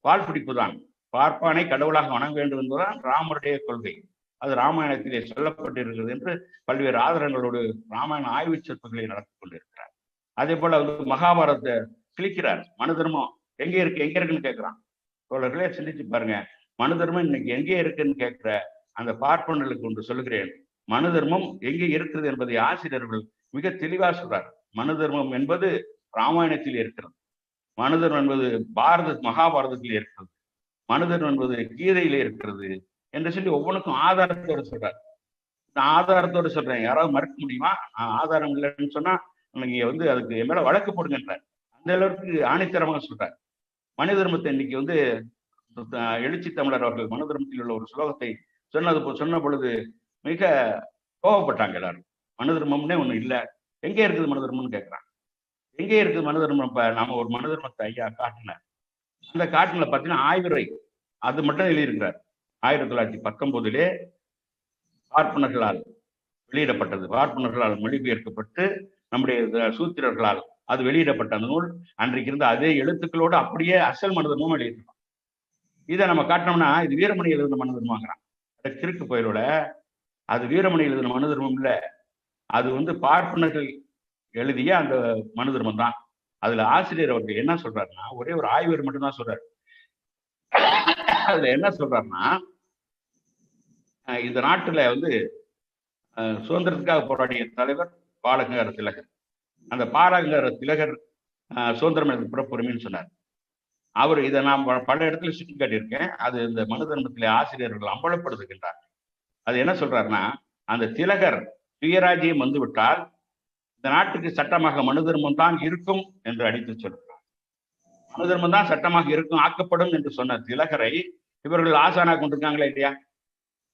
பால் பிடிப்புதான். பார்ப்பானை கடவுளாக வணங்க வேண்டும் என்பதுதான் ராமருடைய கொள்கை. அது ராமாயணத்திலே சொல்லப்பட்டிருக்கிறது என்று பல்வேறு ஆதாரங்களோடு ராமாயண ஆய்வு சிற்பங்களை நடத்தி கொண்டிருக்கிறார். அதே போல வந்து மகாபாரதத்தை கிழிக்கிறார். மனு தர்மம் எங்கே இருக்குன்னு கேட்கிறான். தோழர்களே சிந்திச்சு பாருங்க. மனு தர்மம் இன்னைக்கு எங்கே இருக்குன்னு கேட்கிற அந்த பார்ப்பனர்களுக்கு ஒன்று சொல்லுகிறேன். மனு தர்மம் எங்கே இருக்கிறது என்பதை ஆசிரியர்கள் மிக தெளிவா சொல்றார். மனு தர்மம் என்பது ராமாயணத்தில் இருக்கிறது. மனு தர்மம் என்பது மகாபாரதத்தில் இருக்கிறது. மனு தர்மம் என்பது கீதையிலே இருக்கிறது என்று சொல்லி ஒவ்வொன்றுக்கும் ஆதாரத்தோடு சொல்றார். நான் ஆதாரத்தோடு சொல்றேன். யாராவது மறுக்க முடியுமா? ஆதாரம் இல்லைன்னு சொன்னா நீங்க வந்து அதுக்கு என் மேல வழக்கு போடுங்கன்றார். அந்த அளவுக்கு ஆணித்தரமாக சொல்றார். மனு தர்மத்தை இன்னைக்கு வந்து எழுச்சி தமிழர் அவர்கள் மனு தர்மத்தில் உள்ள ஒரு ஸ்லோகத்தை சொன்ன பொழுது மிக கோவப்பட்டாங்க எல்லாரும். மனு தர்மம்னே ஒண்ணு இல்லை, எங்கே இருக்குது மனு தர்மம்னு கேட்கிறான். எங்கே இருக்குது மனு தர்மம்? இப்ப நாம ஒரு மனு தர்மத்தை ஐயா காட்டினார். அந்த காட்டில பார்த்தீங்கன்னா ஆய்வுரை அது மட்டும் எழுதியிருக்கிறார். 1919 பார்ப்பனர்களால் வெளியிடப்பட்டது. பார்ப்பனர்களால் மொழிபெயர்க்கப்பட்டு நம்முடைய சூத்திரர்களால் அது வெளியிடப்பட்ட அந்த நூல் அன்றைக்கு இருந்த அதே எழுத்துக்களோடு அப்படியே அசல் மனு தர்மம் எழுதியிருக்கோம். இதை நம்ம காட்டினோம்னா இது வீரமணி எழுதின மனு தர்மங்கிறான். கிறுக்கு பயிலோட அது வீரமணி எழுதின மனு தர்மம் இல்லை, அது வந்து பார்ப்பனர்கள் எழுதிய அந்த மனு தர்மம் தான். அதுல ஆசிரியர் அவர்கள் என்ன சொல்றாருன்னா, ஒரே ஒரு ஆய்வர் மட்டும்தான் சொல்றாரு. அதுல என்ன சொல்றாருன்னா, இந்த நாட்டுல வந்து சுதந்திரத்துக்காக போராடிய தலைவர் பாலகங்கார திலகர். அந்த பாலகங்கார திலகர் சுதந்திரம் எனக்கு பிறப்புரிமைன்னு சொன்னார். அவர் இதை நான் பல இடத்துல சுட்டி காட்டியிருக்கேன். அது இந்த மனு தர்மத்திலே ஆசிரியர்கள் அம்பலப்படுத்துகின்றார். அது என்ன சொல்றாருன்னா, அந்த திலகர் சுயராஜ்யம் வந்துவிட்டால் இந்த நாட்டுக்கு சட்டமாக மனு தர்மம் தான் இருக்கும் என்று அடித்து சொல்கிறார். மனு தர்மம் தான் சட்டமாக இருக்கும், ஆக்கப்படும் என்று சொன்ன திலகரை இவர்கள் ஆசானா கொண்டிருக்காங்களா இல்லையா?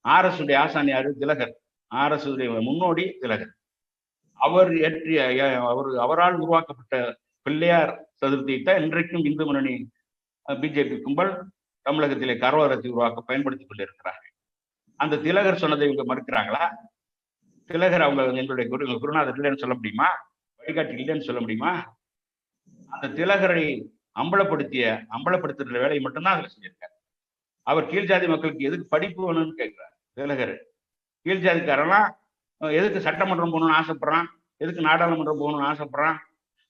RSS ஆசான் யாரு? திலகர். RSS முன்னோடி திலகர். அவரால் உருவாக்கப்பட்ட பிள்ளையார் சதுர்த்தியை தான் இன்றைக்கும் இந்து முன்னணி பிஜேபி கும்பல் தமிழகத்திலே கரோரத்தை உருவாக்க பயன்படுத்திக் கொண்டிருக்கிறார்கள். அந்த திலகர் சொன்னதை இவங்க மறுக்கிறாங்களா? திலகர் அவங்க எங்களுடைய குருநாதர் இல்லைன்னு சொல்ல முடியுமா? வழிகாட்டி இல்லைன்னு சொல்ல முடியுமா? அந்த திலகரை அம்பலப்படுத்துகிற வேலையை மட்டும்தான் அதுல செஞ்சிருக்காரு. அவர் கீழ் ஜாதி மக்களுக்கு எதுக்கு படிப்பு வேணும்னு கேட்கிறார். திலகர் கீழ் ஜாதிக்காரனா எதுக்கு சட்டமன்றம் போகணும்னு ஆசைப்படுறான், எதுக்கு நாடாளுமன்றம் போகணும்னு ஆசைப்படுறான்?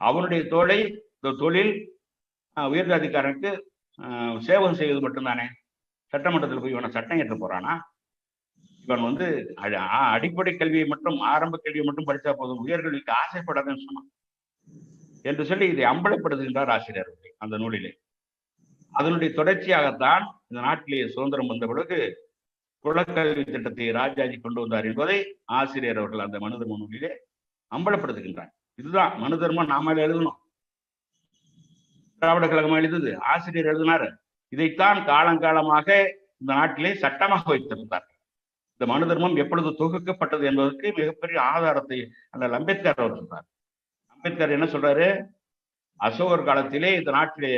அவனுடைய தொழில் உயர் ஜாதிக்காரனுக்கு சேவகம் செய்வது மட்டும்தானே. சட்டமன்றத்தில் போய் இவனை சட்டம் ஏற்ற போறானா? இவன் வந்து அடிப்படை கல்வியை மட்டும் ஆரம்ப கல்வியை மட்டும் படித்தா போதும், உயர்கல்விக்கு ஆசைப்படாதுன்னு சொன்னான் என்று சொல்லி இதை அம்பலப்படுத்துகின்றார் ஆசிரியர் அந்த நூலிலே. அதனுடைய தொடர்ச்சியாகத்தான் இந்த நாட்டிலேயே சுதந்திரம் வந்த பிறகு குலக்கல்வி திட்டத்தை ராஜாஜி கொண்டு வந்தார் என்பதை ஆசிரியர் அவர்கள் அந்த மனு தர்ம நூலிலே அம்பலப்படுத்துகின்றார். இதுதான் மனு தர்மம் நாம எழுதணும், திராவிட கழகம் எழுதுது, ஆசிரியர் எழுதினார். இதைத்தான் காலங்காலமாக இந்த நாட்டிலே சட்டமாக வைத்திருந்தார். இந்த மனு தர்மம் எப்பொழுது தொகுக்கப்பட்டது என்பதற்கு மிகப்பெரிய ஆதாரத்தை அந்த அம்பேத்கர் அவர் சொல்றார். அம்பேத்கர் என்ன சொல்றாரு? அசோகர் காலத்திலே இந்த நாட்டிலே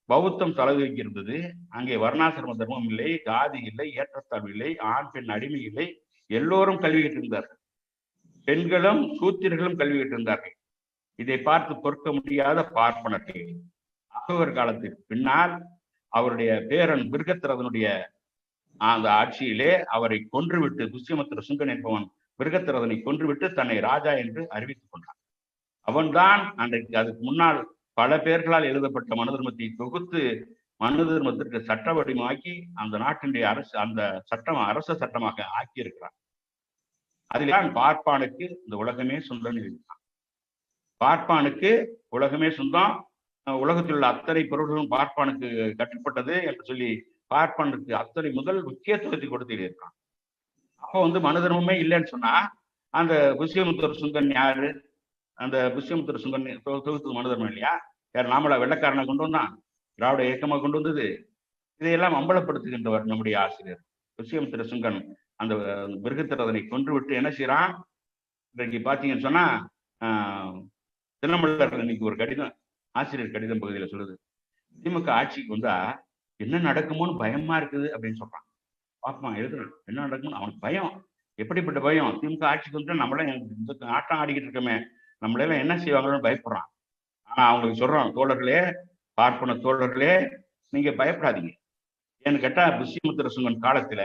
பௌத்தம் தலைவிக்கு இருந்தது. அங்கே வர்ணாசிரம தர்மம் இல்லை, ஜாதி இல்லை, ஏற்றத்தாழ்வு இல்லை, ஆண் பெண் அடிமை இல்லை, எல்லோரும் கல்வி கற்றிருந்தார்கள். பெண்களும் சூத்திரர்களும் கல்வி கற்றிருந்தார்கள். இதை பார்த்து பொறுக்க முடியாத பார்ப்பனர்கள் அசோகர் காலத்திற்கு பின்னால் அவருடைய பேரன் பிருகத்திரதனுடைய அந்த ஆட்சியிலே அவரை கொன்றுவிட்டு, துஷ்யமித்திர சுங்கன் என்பவன் பிருகத்திரதனை கொன்றுவிட்டு தன்னை ராஜா என்று அறிவித்துக் கொண்டான். அவன்தான் அன்றைக்கு அதுக்கு முன்னால் பல பேர்களால் எழுதப்பட்ட மனு தர்மத்தை தொகுத்து மனு தர்மத்திற்கு சட்ட வடிவமாக்கி அந்த நாட்டினுடைய அரசு அந்த சட்டம் அரச சட்டமாக ஆக்கி இருக்கிறார். அதில்தான் பார்ப்பானுக்கு இந்த உலகமே சொந்தம் இருக்கிறான். பார்ப்பானுக்கு உலகமே சொந்தம், உலகத்தில் உள்ள அத்தனை பொருள்களும் பார்ப்பானுக்கு கட்டுப்பட்டது என்று சொல்லி பார்ப்பானுக்கு அத்தனை முதல் முக்கியத்துவத்தை கொடுத்து இருக்கான். அப்போ மனு தர்மமே இல்லைன்னு சொன்னா அந்த புஷ்யமுத்தர் சுங்கன் யாரு? அந்த புஷ்யமுத்தர் சுங்கன் தொகுத்து மனு தர்மம் இல்லையா? யார்? நாமளா வெள்ளக்காரனை கொண்டு வந்தான், திராவிட இயக்கமா கொண்டு வந்தது. இதையெல்லாம் அம்பலப்படுத்துகின்றவர் நம்முடைய ஆசிரியர் புஷ்யமுத்திர சுங்கன். அந்த மிருகத்திரதனை கொன்று விட்டு என்ன செய்யறான்? இன்றைக்கு பாத்தீங்கன்னு சொன்னா தினமலர் இன்னைக்கு ஒரு கடிதம், ஆசிரியர் கடிதம் பகுதியில் சொல்லுது, திமுக ஆட்சிக்கு வந்தா என்ன நடக்குமோன்னு பயமா இருக்குது அப்படின்னு சொல்றான். பாப்பா எழுதுறான், என்ன நடக்குமோன்னு அவனுக்கு பயம். எப்படிப்பட்ட பயம்? திமுக ஆட்சிக்கு வந்து நம்மளாம் இந்த ஆட்டம் ஆடிக்கிட்டு இருக்கோமே, நம்மளெல்லாம் என்ன செய்வாங்கன்னு பயப்படுறான். ஆனா அவங்களுக்கு சொல்றான், தோழர்களே, பார்ப்பன தோழர்களே, நீங்க பயப்படாதீங்க. ஏன்னு கேட்டா புஷ்யமுத்திர சுங்கன் காலத்துல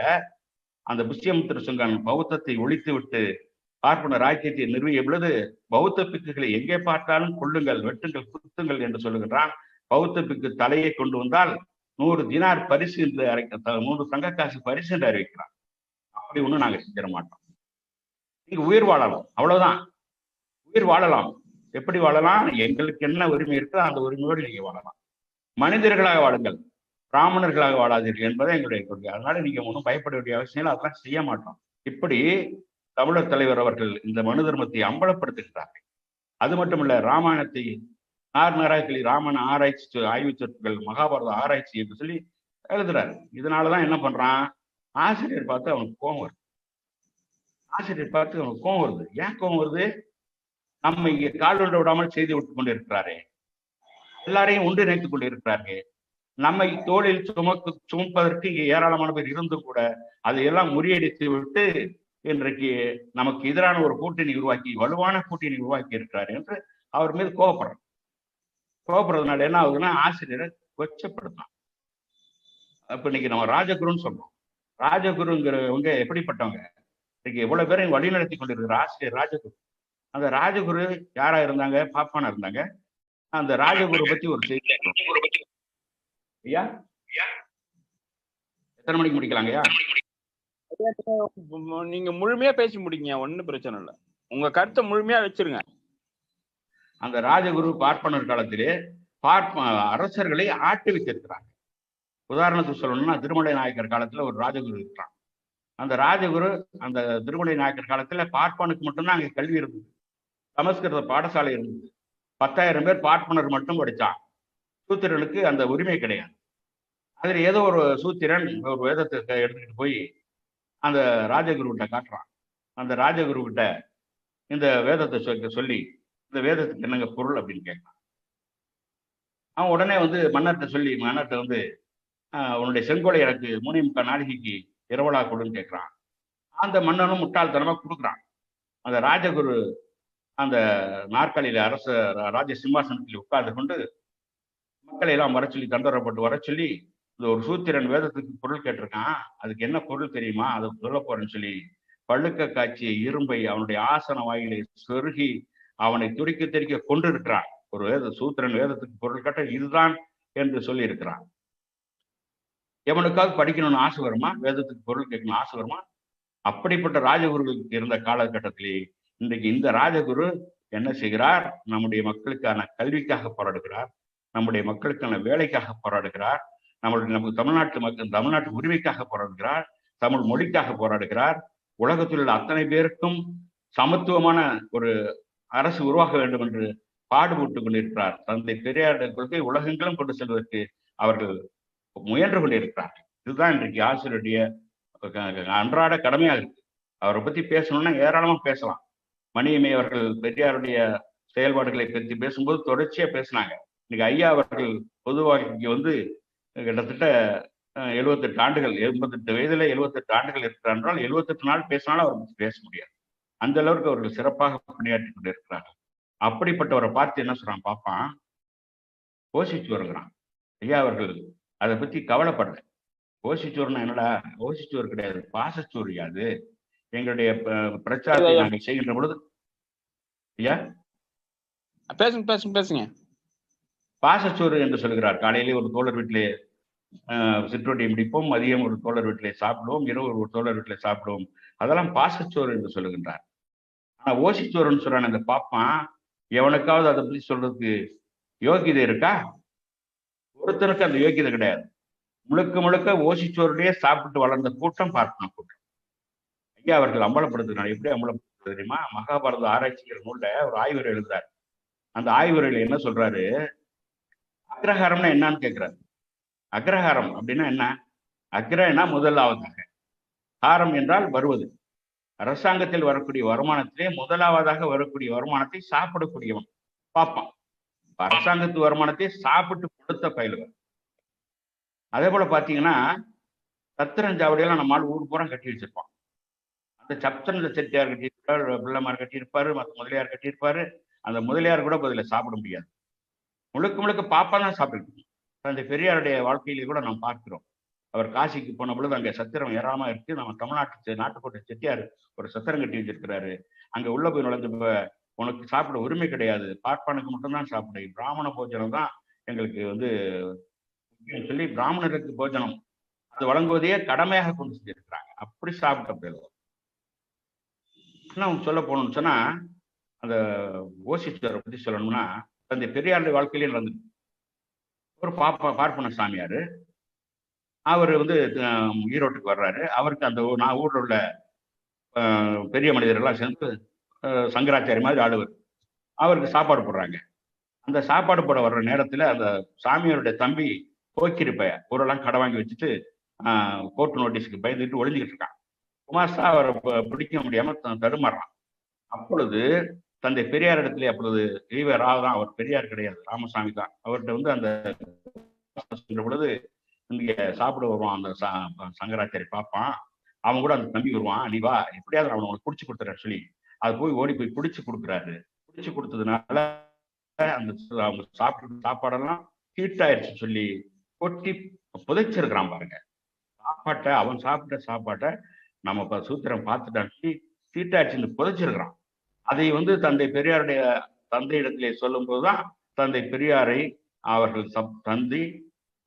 அந்த புஷ்யமுத்திர சுங்கன் பௌத்தத்தை ஒழித்து விட்டு பார்ப்பன ராஜ்யத்தை நிறுவிய பொழுது பௌத்த பிக்குகளை எங்கே பார்த்தாலும் கொள்ளுங்கள், வெட்டுங்கள், குத்துங்கள் என்று சொல்லுகின்றான். பௌத்த பிக்கு தலையை கொண்டு வந்தால் 100 தினார் பரிசு என்று 100 தங்க காசு பரிசு என்று அறிவிக்கிறான். அப்படி ஒண்ணும் நாங்க செஞ்சிட மாட்டோம். நீங்க உயிர் வாழலாம், அவ்வளவுதான். உயிர் வாழலாம். எப்படி வாழலாம்? எங்களுக்கு என்ன உரிமை இருக்கோ அந்த உரிமையோடு நீங்க வாழலாம். மனிதர்களாக வாழுங்கள், பிராமணர்களாக வாழாதீர்கள் என்பதை எங்களுடைய கொள்கை. அதனால நீங்க ஒன்றும் பயப்பட வேண்டிய அவசியம் இல்லை, அதெல்லாம் செய்ய மாட்டோம். இப்படி தமிழர் தலைவர் அவர்கள் இந்த மனு தர்மத்தை அம்பலப்படுத்துகிறார்கள். அது மட்டுமல்ல, ராமாயணத்தை நாராயணி ராமன் ஆராய்ச்சி ஆய்வு சொற்கள், மகாபாரத ஆராய்ச்சி என்று சொல்லி எழுதுறாரு. இதனாலதான் என்ன பண்றான்? ஆசிரியர் பார்த்து அவனுக்கு கோபம் வருது. ஆசிரியர் பார்த்து அவனுக்கு கோபம் வருது. ஏன் கோபம் வருது? நம்ம இங்க கால் ஒன்று விடாமல் செய்து விட்டு கொண்டு இருக்கிறாரே, எல்லாரையும் ஒன்றிணைத்துக் கொண்டு இருக்கிறார்கள். நம்மை தோளில் சுமப்பதற்கு இங்கே ஏராளமான பேர் இருந்தும் கூட அதையெல்லாம் முறியடித்து விட்டு இன்றைக்கு நமக்கு எதிரான ஒரு கூட்டணி உருவாக்கி, வலுவான கூட்டணி உருவாக்கி இருக்கிறார் என்று அவர் மீது கோபப்படுறார். கோபப்படுறதுனால என்ன ஆகுதுன்னா, ஆசிரியரை கொச்சப்படுத்தான். அப்ப இன்னைக்கு நம்ம ராஜகுருன்னு சொல்றோம். ராஜகுருங்கிறவங்க எப்படிப்பட்டவங்க? இன்னைக்கு எவ்வளவு பேரை வழிநடத்தி கொண்டிருக்கிற ஆசிரியர் ராஜகுரு. அந்த ராஜகுரு யாரா இருந்தாங்க? பாப்பானா இருந்தாங்க. அந்த ராஜகுரு பத்தி ஒரு செய்தி. ஐயா எத்தனை மணிக்கு முடிக்கலாங்க? ஐயா நீங்க முழுமையா பேசி முடிங்க, ஒன்னும் பிரச்சனை இல்லை. உங்க கருத்தை முழுமையா வச்சிருங்க. அந்த ராஜகுரு பார்ப்பனர் காலத்திலே அரசர்களை ஆட்டுவித்திருக்கிறாங்க. உதாரணத்துக்கு சொல்லணும்னா, திருமலை நாயக்கர் காலத்துல ஒரு ராஜகுரு இருக்கிறான். அந்த ராஜகுரு அந்த திருமலை நாயக்கர் காலத்துல பார்ப்பனுக்கு மட்டும்தான் அங்கே கல்வி இருந்தது. சமஸ்கிருத பாடசாலை இருந்தது. 10,000 பேர் பார்ப்பனர் மட்டும் படிச்சான். சூத்திரனுக்கு அந்த உரிமை கிடையாது. அதுல ஏதோ ஒரு சூத்திரன் ஒரு வேதத்தை எடுத்துக்கிட்டு போய் அந்த ராஜகுரு கிட்ட காட்டுறான். அந்த ராஜகுரு கிட்ட இந்த வேதத்தை சொல்லி, இந்த வேதத்துக்கு என்னங்க பொருள் அப்படின்னு கேட்கறான். அவன் உடனே மன்னர்கிட்ட சொல்லி, மன்னர்கிட்ட உன்னுடைய செங்கோலை எனக்கு 3.25 நாளிகைக்கு இரவலா கொடுன்னு கேட்கிறான். அந்த மன்னனும் முட்டாள்தனமா கொடுக்குறான். அந்த ராஜகுரு அந்த நாற்காலியில ராஜ சிம்மாசனத்தில் உட்கார்ந்து கொண்டு மக்களை எல்லாம் வர சொல்லி, தண்டரப்பட்டு வர சொல்லி, இந்த ஒரு சூத்திரன் வேதத்துக்கு பொருள் கேட்டிருக்கான், அதுக்கு என்ன பொருள் தெரியுமா, அதை சொல்ல போறேன்னு சொல்லி பழுக்க காய்ச்சிய இரும்பை அவனுடைய ஆசன வாயிலை சொருகி அவனை துடிக்க தெறிக்க கொண்டு இருக்கிறான். ஒரு சூத்திரன் வேதத்துக்கு பொருள் கேட்ட இதுதான் என்று சொல்லி இருக்கிறான். எவனுக்காவது படிக்கணும்னு ஆசை வருமா? வேதத்துக்கு பொருள் கேட்கணும் ஆசை வருமா? அப்படிப்பட்ட ராஜகுருவுக்கு இருந்த காலகட்டத்திலே இன்றைக்கு இந்த ராஜகுரு என்ன செய்கிறார்? நம்முடைய மக்களுக்கான கல்விக்காக போராடுகிறார், நம்முடைய மக்களுக்கான வேலைக்காக போராடுகிறார், நமக்கு தமிழ்நாட்டு உரிமைக்காக போராடுகிறார், தமிழ் மொழிக்காக போராடுகிறார். உலகத்தில் உள்ள அத்தனை பேருக்கும் சமத்துவமான ஒரு அரசு உருவாக வேண்டும் என்று பாடுபட்டு கொண்டிருக்கிறார். தந்தை பெரியாருடைய கொள்கை உலகெங்கிலும் கொண்டு செல்வதற்கு அவர்கள் முயன்று கொண்டிருக்கிறார்கள். இதுதான் இன்றைக்கு ஆசிரியருடைய அன்றாட கடமையாக இருக்கு. அவரை பத்தி பேசணும்னா ஏராளமா பேசலாம். மணியம்மை அவர்கள் பெரியாருடைய செயல்பாடுகளை பற்றி பேசும்போது தொடர்ச்சியா பேசினாங்க. இன்னைக்கு ஐயா அவர்கள் பொது வாழ்க்கைக்கு கிட்டத்தட்ட 78 ஆண்டுகள், 88 வயதுல 78 ஆண்டுகள் இருக்கிறார் என்றால் 78 நாள் பேசினாலும் அவர் பற்றி பேச முடியாது. அந்த அளவுக்கு அவர்கள் சிறப்பாக பணியாற்றி கொண்டு இருக்கிறார்கள். அப்படிப்பட்டவரை பார்த்து என்ன சொல்றான் பாப்பான்? ஓசிச்சு வருகிறான். ஐயா அவர்கள் அதை பத்தி கவலைப்படுறேன். ஓசிச்சோர்னா என்னடா? ஓசிச்சோர் கிடையாது, பாசச்சோர். அது எங்களுடைய பிரச்சாரத்தை நாங்கள் செய்கின்ற பொழுது ஐயா பேசுங்க பேசுங்க பேசுங்க. பாசச்சோறு என்று சொல்கிறார். காலையிலே ஒரு தோழர் வீட்டிலே சிற்றுண்டி முடிப்போம், மதியம் ஒரு தோழர் வீட்டிலே சாப்பிடுவோம், இரவு ஒரு தோழர் வீட்டிலே சாப்பிடுவோம். அதெல்லாம் பாசச்சோறு என்று சொல்லுகின்றார். ஆனா ஓசிச்சோறுன்னு சொல்றான அந்த பாப்பான், எவனுக்காவது அதை பத்தி சொல்றதுக்கு யோகிதை இருக்கா? ஒருத்தனுக்கு அந்த யோகிதை கிடையாது. முழுக்க முழுக்க ஓசிச்சோறுடைய சாப்பிட்டு வளர்ந்த கூட்டம் பார்ப்பன கூட்டம். ஐயா அவர்கள் அம்பலப்படுத்துகிறார். எப்படி அம்பலப்படுத்து தெரியுமா? மகாபாரத ஆராய்ச்சிகள் நூல்ல ஒரு ஆய்வுரை எழுதுறாரு. அந்த ஆய்வுரையில என்ன சொல்றாரு? அக்ரஹாரம்னா என்னன்னு கேட்கிறாரு. அக்ரஹாரம் அப்படின்னா என்ன? அக்ரனா முதலாவதாக, ஹாரம் என்றால் வருவது. அரசாங்கத்தில் வரக்கூடிய வருமானத்திலே முதலாவதாக வரக்கூடிய வருமானத்தை சாப்பிடக்கூடியவன் பார்ப்பான். அரசாங்கத்து வருமானத்தை சாப்பிட்டு கொடுத்த பயிலுவன். அதே போல பாத்தீங்கன்னா சத்திரஞ்சாவடியெல்லாம் நம்மால் ஊர் பூரா கட்டி வச்சிருப்பான். அந்த சப்தன செட்டியார் கட்டியிருப்பார், பிள்ளைமார் கட்டியிருப்பாரு, மற்ற முதலியார் கட்டியிருப்பாரு. அந்த முதலியார் கூட பதில சாப்பிட முடியாது. முழுக்க முழுக்க பாப்பா தான் சாப்பிட்டு. அந்த பெரியாருடைய வாழ்க்கையிலே கூட நாம் பார்க்கிறோம். அவர் காசிக்கு போன பொழுது அங்க சத்திரம் ஏறாம இருக்கு. நம்ம தமிழ்நாட்டு நாட்டுக்கோட்டை செட்டியார் ஒரு சத்திரம் கட்டி வச்சிருக்கிறாரு. அங்க உள்ள போய் நுழைஞ்ச உனக்கு சாப்பிட உரிமை கிடையாது, பார்ப்பானுக்கு மட்டும்தான் சாப்பிடு, பிராமண போஜனம் தான் எங்களுக்கு சொல்லி பிராமணருக்கு போஜனம் அது வழங்குவதையே கடமையாக கொண்டு செஞ்சிருக்கிறாங்க. அப்படி சாப்பிட்ட பேர் சொல்ல போகணும்னு சொன்னா, அந்த ஓசிச்சரை பத்தி சொல்லணும்னா, அந்த பெரியாருடைய வாழ்க்கையிலே நடந்தது. ஒரு பார்ப்பன சாமியாரு, அவர் ஈரோட்டுக்கு வர்றாரு. அவருக்கு அந்த நான் ஊர்ல உள்ள பெரிய மனிதர்கள்லாம் சேர்ந்து சங்கராச்சாரி மாதிரி ஆளுவர், அவருக்கு சாப்பாடு போடுறாங்க. அந்த சாப்பாடு போட வர்ற நேரத்துல அந்த சாமியாருடைய தம்பி போக்கிருப்ப ஊரெல்லாம் கடை வாங்கி வச்சுட்டு கோர்ட் நோட்டீஸுக்கு பயந்துட்டு ஒளிஞ்சுக்கிட்டு இருக்கான். குமாஸ்தா அவரை பிடிக்க முடியாம தடுமாறுறான். அப்பொழுது தந்தை பெரியார் இடத்துல அப்பொழுது தான், அவர் பெரியார் கிடையாது, ராமசாமி தான். அவர்கிட்ட அந்த பொழுது இங்க சாப்பிட வருவான் அந்த சங்கராச்சாரி பார்ப்பான். அவன் கூட அந்த தம்பி வருவான், நீ வா எப்படியாவது அவனை உனக்கு பிடிச்சு கொடுத்துறாரு சொல்லி அது போய் ஓடி போய் பிடிச்சு கொடுக்குறாரு. பிடிச்சு கொடுத்ததுனால அந்த அவங்க சாப்பிட்டு சாப்பாடெல்லாம் ஹீட்டாயிருச்சு சொல்லி கொட்டி புதைச்சிருக்கிறான் பாருங்க. சாப்பாட்டை அவன் சாப்பிட்ட சாப்பாட்டை நம்ம சூத்திரம் பார்த்துட்டாச்சு ஹீட்டாயிருச்சுன்னு புதைச்சிருக்கிறான். அதை தந்தை பெரியாருடைய தந்தை இடத்திலே சொல்லும் போதுதான் தந்தை பெரியாரை அவர்கள் தந்தி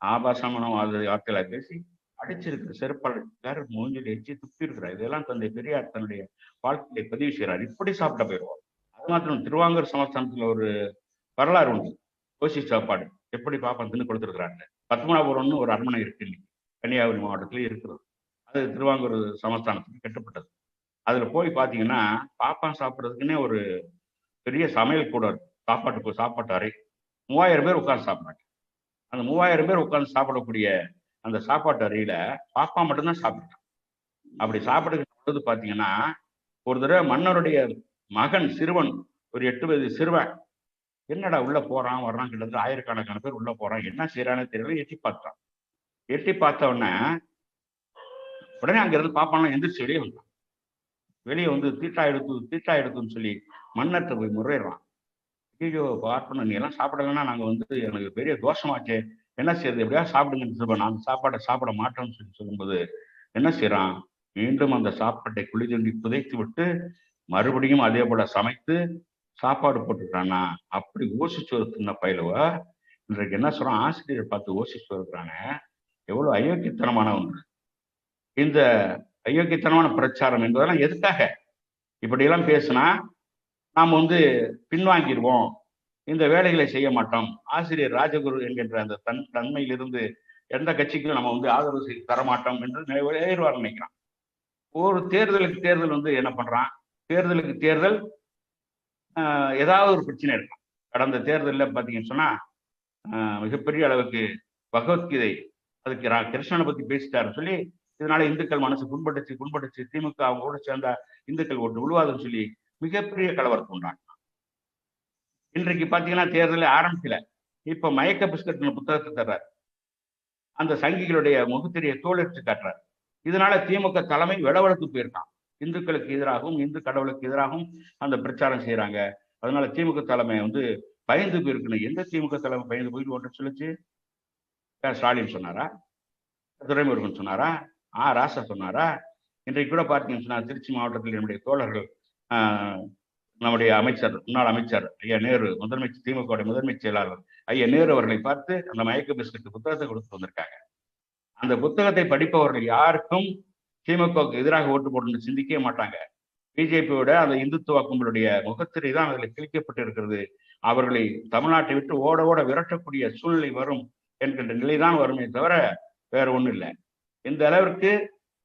ஆபாசமான வார்த்தைகளை பேசி அடிச்சிருக்கிற செருப்பாளர் மூஞ்சில் எச்சி துப்பி இருக்கிறார். இதெல்லாம் தந்தை பெரியார் தன்னுடைய வாழ்க்கையை பதிவு செய்கிறார். இப்படி சாப்பிட்ட போயிடுவோம். அது மாத்திரம் திருவாங்கூர் சமஸ்தானத்துல ஒரு வரலாறு உண்டு. கோசி சாப்பாடு எப்படி பாப்பான் தின்னு கொடுத்துருக்கிறாங்க. பத்மநாபுரம்னு ஒரு அரண்மனை இருக்கு, கன்னியாகுமரி மாவட்டத்திலே இருக்கிறது. அது திருவாங்கூர் சமஸ்தானத்துக்கு கட்டப்பட்டது. அதுல போய் பாத்தீங்கன்னா பாப்பான் சாப்பிட்றதுக்குன்னே ஒரு பெரிய சமையல் கூட சாப்பாட்டு அறை 3000 பேர் உட்கார்ந்து சாப்பிட்றாங்க. அந்த 3000 பேர் உட்கார்ந்து சாப்பிடக்கூடிய அந்த சாப்பாட்டு அறையில பாப்பா மட்டும்தான் சாப்பிட்டான். அப்படி சாப்பிடுறது பாத்தீங்கன்னா ஒரு தடவை மன்னருடைய மகன் சிறுவன், ஒரு 8 வயது சிறுவன், என்னடா உள்ள போறான் வர்றான், கிட்டத்தட்ட ஆயிரக்கணக்கான பேர் உள்ள போறான், என்ன செய்யறான்னு தெரியல. எட்டி பார்த்தான். எட்டி பார்த்த உடனே அங்க இருந்து பாப்பான்லாம் எந்திரிச்சு வெளியே வந்தான். வெளியே தீட்டா எடுத்துன்னு சொல்லி மன்னர்கிட்ட போய் முறையிடுறான். ஐயோ பார்ப்பன நீ எல்லாம் சாப்பிடலன்னா நாங்க எனக்கு பெரிய தோஷமாச்சே, என்ன செய்யறது, எப்படியா சாப்பிடுங்கன்னு சொல்லுவேன். நான் சாப்பாட்டை சாப்பிட மாட்டோம்னு சொல்லி சொல்லும்போது என்ன செய்யறான், மீண்டும் அந்த சாப்பாட்டை குழி தோண்டி புதைத்து விட்டு மறுபடியும் அதே போல சமைத்து சாப்பாடு போட்டுக்கிறானா. அப்படி ஓசிச்சோறு தின்ன பயிலுவ இன்றைக்கு என்ன சொல்றான், ஆசிரியர் பார்த்து ஓசிச்சு இருக்கிறாங்க. எவ்வளவு அயோக்கியத்தனமானவங்க. இந்த அயோக்கியத்தனமான பிரச்சாரம் என்பதெல்லாம் எதுக்காக? இப்படியெல்லாம் பேசினா நாம் பின்வாங்கிடுவோம், இந்த வேலைகளை செய்ய மாட்டோம். ஆசிரியர் ராஜகுரு என்கின்ற அந்த தன்மையிலிருந்து எந்த கட்சிக்கும் நம்ம ஆதரவு தரமாட்டோம் என்று நிறைவேறுவார் நினைக்கிறான். ஒரு தேர்தலுக்கு தேர்தல் என்ன பண்றான், தேர்தலுக்கு தேர்தல் ஏதாவது ஒரு பிரச்சனை இருக்கும். கடந்த தேர்தலில் பார்த்தீங்கன்னு சொன்னா மிகப்பெரிய அளவுக்கு பகவத்கீதை அதுக்கு கிருஷ்ணனை பத்தி பேசிட்டாருன்னு சொல்லி இதனால இந்துக்கள் மனசு புண்பட்டுச்சு திமுக அவங்க கூட சேர்ந்த இந்துக்கள் ஓட்டு விழுவாதுன்னு சொல்லி மிகப்பெரிய கலவரத்தை உண்டாங்க. இன்றைக்கு பாத்தீங்கன்னா தேர்தலே ஆரம்பிக்கல, இப்ப மயக்க பிஸ்கட் புத்தகத்தை தர்றாரு, அந்த சங்கிகளுடைய முகத்திரையை தோலெடுத்து காட்டுறாரு. இதனால திமுக தலைமை விளவெடுத்து போயிருக்கான். இந்துக்களுக்கு எதிராகவும் இந்து கடவுளுக்கு எதிராகவும் அந்த பிரச்சாரம் செய்யறாங்க. அதனால திமுக தலைமை பயந்து போயிருக்கணும். எந்த திமுக தலைமை பயந்து போயிட்டு ஓட்டு சொல்லுச்சு? ஸ்டாலின் சொன்னாரா? துரைமுருகன் சொன்னாரா? ராசா சொன்னாரா? இன்றைக்கு கூட பார்த்தீங்கன்னு சொன்னா திருச்சி மாவட்டத்தில் என்னுடைய தோழர்கள் நம்முடைய அமைச்சர், முன்னாள் அமைச்சர் ஐயா நேரு, திமுக முதன்மை செயலாளர் ஐயா நேரு அவர்களை பார்த்து அந்த மயக்க பிஸ்கட் புத்தகத்தை கொடுத்து வந்திருக்காங்க. அந்த புத்தகத்தை படிப்பவர்கள் யாருக்கும் திமுகவுக்கு எதிராக ஓட்டு போடணும்னு சிந்திக்கவே மாட்டாங்க. பிஜேபியோட அந்த இந்துத்துவ கும்பலுடைய முகத்திரை தான் அதில் கிழிக்கப்பட்டு இருக்கிறது. அவர்களை தமிழ்நாட்டை விட்டு ஓட ஓட விரட்டக்கூடிய சூழ்நிலை வரும் என்கின்ற நிலைதான் வருமே தவிர வேற ஒண்ணும் இல்லை. இந்த அளவிற்கு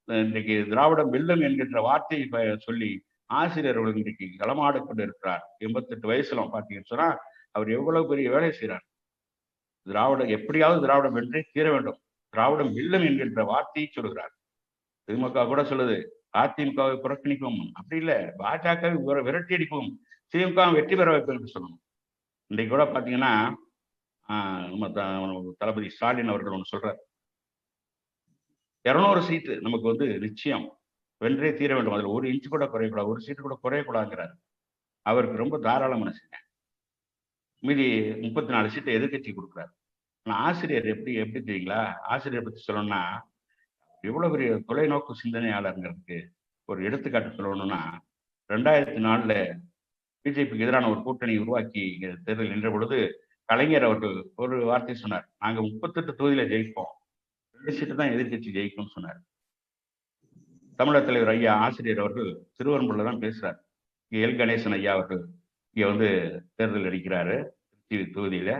இன்றைக்கு திராவிடம் வெல்லும் என்கின்ற வார்த்தையை சொல்லி ஆசிரியர்கள் இன்றைக்கு களமாடு கொண்டு இருக்கிறார். 88 வயசுல பாத்தீங்கன்னு சொன்னா அவர் எவ்வளவு பெரிய வேலை செய்யறார். திராவிடம் எப்படியாவது திராவிடம் வென்றே தீர வேண்டும், திராவிடம் வெல்லும் என்கின்ற வார்த்தையை சொல்கிறார். திமுக கூட சொல்லுது அதிமுகவை புறக்கணிப்போம், அப்படி இல்லை, பாஜகவை விரட்டி அடிப்போம், திமுக வெற்றி பெற வைப்போம் என்று சொல்லணும். இன்றைக்கு கூட பாத்தீங்கன்னா நம்ம தளபதி ஸ்டாலின் அவர்கள் ஒன்று சொல்றார், 200 சீட்டு நமக்கு வந்து நிச்சயம் வென்றே தீர வேண்டும், அதுல 1 இன்ச்சு கூட குறையக்கூடாது, 1 சீட்டு கூட குறையக்கூடாதுங்கிறார். அவருக்கு ரொம்ப தாராள மனசுங்க. மீதி 34 சீட்டை எதிர்கட்சி கொடுக்குறாரு. ஆனா ஆசிரியர் எப்படி தெரியுங்களா, ஆசிரியர் பத்தி சொல்லணும்னா எவ்வளவு பெரிய தொலைநோக்கு சிந்தனையாளருங்கிறதுக்கு ஒரு எடுத்துக்காட்டு சொல்லணும்னா, 2004 பிஜேபிக்கு எதிரான ஒரு கூட்டணி உருவாக்கி தேர்தல் நின்ற பொழுது கலைஞர் அவர்கள் ஒரு வார்த்தை சொன்னார், நாங்க 38 தொகுதியில ஜெயிப்போம், 2 சீட்டு தான் எதிர்கட்சி ஜெயிக்கும்னு சொன்னார். தமிழர் தலைவர் ஐயா ஆசிரியர் அவர்கள் திருவெரும்புல தான் பேசுறார். இங்க எல் கணேசன் ஐயா அவர்கள் இங்க வந்து தேர்தல் அடிக்கிறாரு திருச்சி தொகுதியில,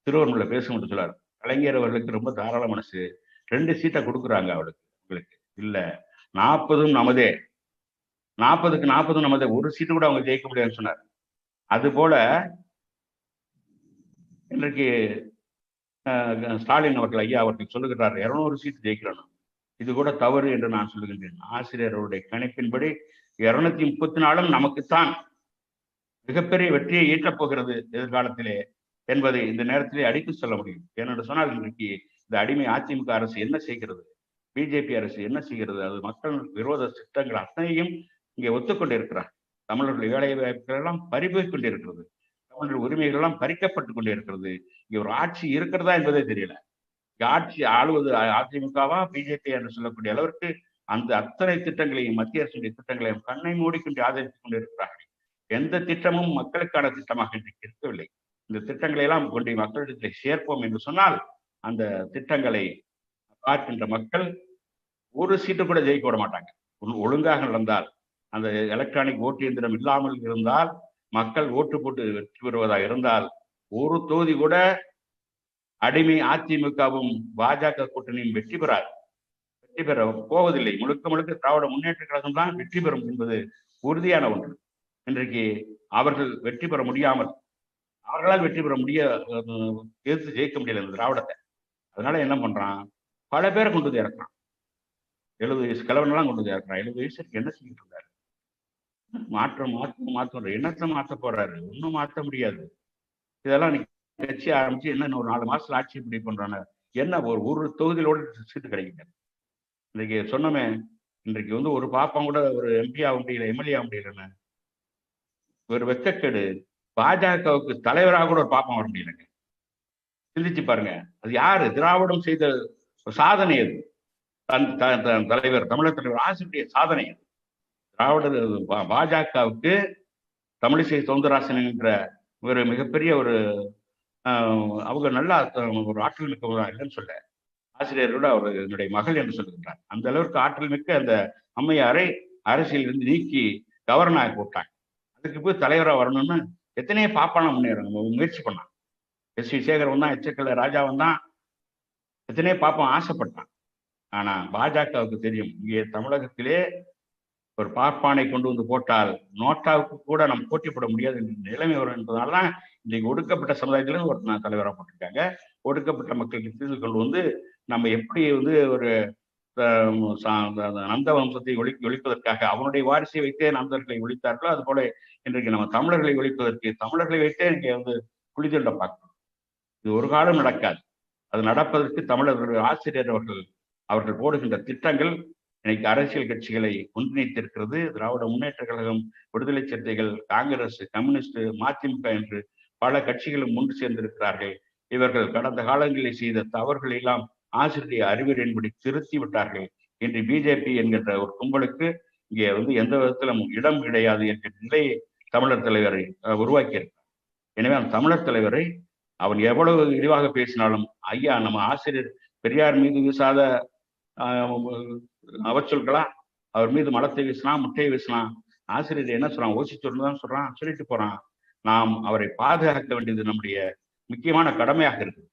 திருவெரும்புல பேசும்போது சொல்லார், கலைஞர் அவர்களுக்கு ரொம்ப தாராள மனசு, 2 சீட்டை கொடுக்குறாங்க அவளுக்கு, உங்களுக்கு இல்ல 40ம் நமதே, 40க்கு 40 நமதே, 1 சீட்டு கூட அவங்க ஜெயிக்க முடியாதுன்னு சொன்னார். அது போல இன்றைக்கு ஸ்டாலின் அவர்கள் ஐயா அவர்கள் சொல்லுகிறார் 200 சீட்டு ஜெயிக்கிறோம், இது கூட தவறு என்று நான் சொல்லுகின்றேன். ஆசிரியர்களுடைய கணிப்பின்படி 234 நமக்குத்தான் மிகப்பெரிய வெற்றியை ஈட்டப் போகிறது எதிர்காலத்திலே என்பதை இந்த நேரத்திலே அடித்து சொல்ல முடியும். ஏனென்று சொன்னால் இன்றைக்கு இந்த அடிமை அதிமுக அரசு என்ன செய்கிறது, பிஜேபி அரசு என்ன செய்கிறது, அது மக்கள் விரோத திட்டங்கள் அத்தனையும் இங்கே ஒத்துக்கொண்டு இருக்கிறார். தமிழர்களுடைய வேலை வாய்ப்புகள் எல்லாம் பறிபோய் கொண்டிருக்கிறது, தமிழர் உரிமைகள் எல்லாம் பறிக்கப்பட்டு கொண்டே இருக்கிறது. இங்க ஒரு ஆட்சி இருக்கிறதா என்பதே தெரியல. ஆட்சி ஆளுவது அதிமுகவா பிஜேபி என்று சொல்லக்கூடிய அளவிற்கு அந்த அத்தனை திட்டங்களையும் மத்திய அரசுடைய திட்டங்களையும் கண்ணை மூடிக்கொண்டு ஆதரித்துக் கொண்டு இருக்கிறார்கள். எந்த திட்டமும் மக்களுக்கான திட்டமாக இன்றைக்கு இருக்கவில்லை. இந்த திட்டங்களை எல்லாம் கொண்டு மக்களிடத்தில் சேர்ப்போம் என்று சொன்னால் அந்த திட்டங்களை பார்க்கின்ற மக்கள் 1 சீட்டு கூட ஜெயிக்க விட மாட்டாங்க. ஒழுங்காக நடந்தால், அந்த எலக்ட்ரானிக் ஓட்டு எந்திரம் இல்லாமல் இருந்தால், மக்கள் ஓட்டு போட்டு வெற்றி பெறுவதாக இருந்தால் 1 தொகுதி கூட அடிமை அதிமுகவும் பாஜக கூட்டணியும் வெற்றி பெற போவதில்லை. முழுக்க முழுக்க திராவிட முன்னேற்ற கழகம் தான் வெற்றி பெறும் என்பது உறுதியான ஒன்று. இன்றைக்கு அவர்கள் வெற்றி பெற முடியாமல், அவர்களால் வெற்றி பெற எதிர்த்து ஜெயிக்க முடியல இந்த திராவிடத்தை. அதனால என்ன பண்றான், பல பேரை கொண்டு வந்து இறக்குறான். 70 வயசு கிழவனெல்லாம் கொண்டு வந்து இறக்குறான். 70 வயசுக்கு என்ன செஞ்சுட்டு இருந்தாரு, மாற்றம் என்னத்தை மாற்ற போறாரு, ஒன்றும் மாற்ற முடியாது. இதெல்லாம் கட்சி ஆரம்பிச்சு என்ன ஒரு 4 மாசத்துல ஆட்சி இப்படி பண்றாங்க, என்ன ஒரு தொகுதியிலோட சீட்டு கிடைக்குங்க. இன்னைக்கு சொன்னமே, இன்றைக்கு வந்து ஒரு பாப்பம் கூட ஒரு எம்பி ஆக முடியல, எம்எல்ஏ ஆக முடியலன்னு ஒரு வெக்கக்கேடு. பாஜகவுக்கு தலைவராக கூட ஒரு பாப்பம் வர முடியலங்க. சிந்திச்சு பாருங்க, அது யாரு, திராவிடம் செய்த சாதனை அது. தலைவர் தமிழர் தலைவர் ஆசிரியருடைய சாதனை. திராவிட பாஜகவுக்கு தமிழிசை சவுந்தரராஜன் என்ற ஒரு மிகப்பெரிய ஒரு அவங்க நல்லா ஒரு ஆற்றல் மிக்கவங்க இல்லைன்னு சொல்ல, ஆசிரியரோட அவர் என்னுடைய மகள் என்று சொல்லுகின்றார். அந்த அளவிற்கு ஆற்றல் மிக்க அந்த அம்மையாரை அரசியலிருந்து நீக்கி கவர்னராக போட்டாங்க. அதுக்கு போய் தலைவராக வரணும்னு எத்தனையோ பாப்பான முயற்சி பண்ணான். எஸ்.வி. சேகரவன் தான், எச்சக்கல்ல ராஜாவன் தான், எத்தனையோ பாப்பம் ஆசைப்பட்டான். ஆனா பாஜகவுக்கு தெரியும், இங்கே தமிழகத்திலே ஒரு பார்ப்பானை கொண்டு வந்து போட்டால் நோட்டாவுக்கு கூட நம்ம போட்டி போட முடியாது என்ற நிலைமை வரும் என்பதனால்தான் இன்னைக்கு ஒடுக்கப்பட்ட சமுதாயத்திலும் ஒரு தலைவராக போட்டிருக்காங்க. ஒடுக்கப்பட்ட மக்களுக்கு தீர்வு கொண்டு வந்து நம்ம எப்படி வந்து ஒரு நந்த வம்சத்தை ஒழிப்பதற்காக அவனுடைய வாரிசை வைத்தே நந்தர்களை ஒழித்தார்களோ, அது போல இன்றைக்கு நம்ம தமிழர்களை ஒழிப்பதற்கு தமிழர்களை வைத்தே இங்கே வந்து குளிதண்ட பார்க்கணும். இது ஒரு காலம் நடக்காது. அது நடப்பதற்கு தமிழர்களுடைய ஆசிரியர் அவர்கள் போடுகின்ற திட்டங்கள் இன்னைக்கு அரசியல் கட்சிகளை ஒன்றிணைத்திருக்கிறது. திராவிட முன்னேற்ற கழகம், விடுதலை சிறுத்தைகள், காங்கிரஸ், கம்யூனிஸ்ட், மதிமுக என்று பல கட்சிகளும் ஒன்று சேர்ந்திருக்கிறார்கள். இவர்கள் கடந்த காலங்களில் செய்த தவறுகளை எல்லாம் ஆசிரியருடைய அறிவுரையின்படி திருத்தி விட்டார்கள். இன்று பிஜேபி என்கின்ற ஒரு கும்பலுக்கு இங்கே வந்து எந்த விதத்திலும் இடம் கிடையாது என்கிற நிலையை தமிழர் தலைவரை உருவாக்கியிருக்கிறார். எனவே அந்த தமிழர் தலைவரை அவன் எவ்வளவு இழிவாக பேசினாலும், ஐயா நம்ம ஆசிரியர் பெரியார் மீது வீசாத அவச்சொல்களா அவர் மீது மலத்தை வீசலாம், முட்டையை வீசலாம். ஆசிரியர் என்ன சொல்றான்? ஓசிச்சொல்னு தான் சொல்றான், சொல்லிட்டு போறான். நாம் அவரை பாதுகாக்க வேண்டியது நம்முடைய முக்கியமான கடமையாக இருக்கு.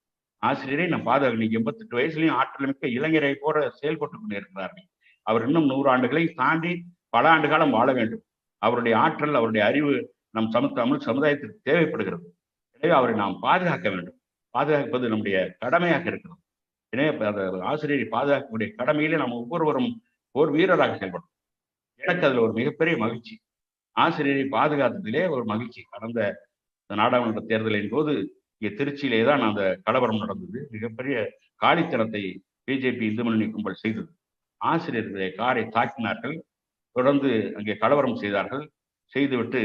ஆசிரியரை நாம் பாதுகாக்க, இன்னைக்கு 88 வயசுலயும் ஆற்றல் மிக்க இளைஞரை போல செயல்பட்டு கொண்டு இருக்கிறார்கள். அவர் இன்னும் 100 ஆண்டுகளை தாண்டி பல ஆண்டு காலம் வாழ வேண்டும். அவருடைய ஆற்றல், அவருடைய அறிவு நம் தமிழ் சமுதாயத்திற்கு தேவைப்படுகிறது. எனவே அவரை நாம் பாதுகாக்க வேண்டும். பாதுகாப்பது நம்முடைய கடமையாக இருக்கிறது. எனவே அந்த ஆசிரியரை பாதுகாக்கக்கூடிய கடமையிலே நாம் ஒவ்வொருவரும் ஒரு வீரராக செயல்படும். எனக்கு அதுல ஒரு மிகப்பெரிய மகிழ்ச்சி. ஆசிரியரை பாதுகாத்ததிலே ஒரு மகிழ்ச்சி. கடந்த நாடாளுமன்ற தேர்தலின் போது இங்கே திருச்சியிலே தான் அந்த கலவரம் நடந்தது. மிகப்பெரிய காலித்தனத்தை பிஜேபி இந்து முன்னணி கும்பல் செய்தது. ஆசிரியர்களுடைய காரை தாக்கினார்கள். தொடர்ந்து அங்கே கலவரம் செய்தார்கள். செய்துவிட்டு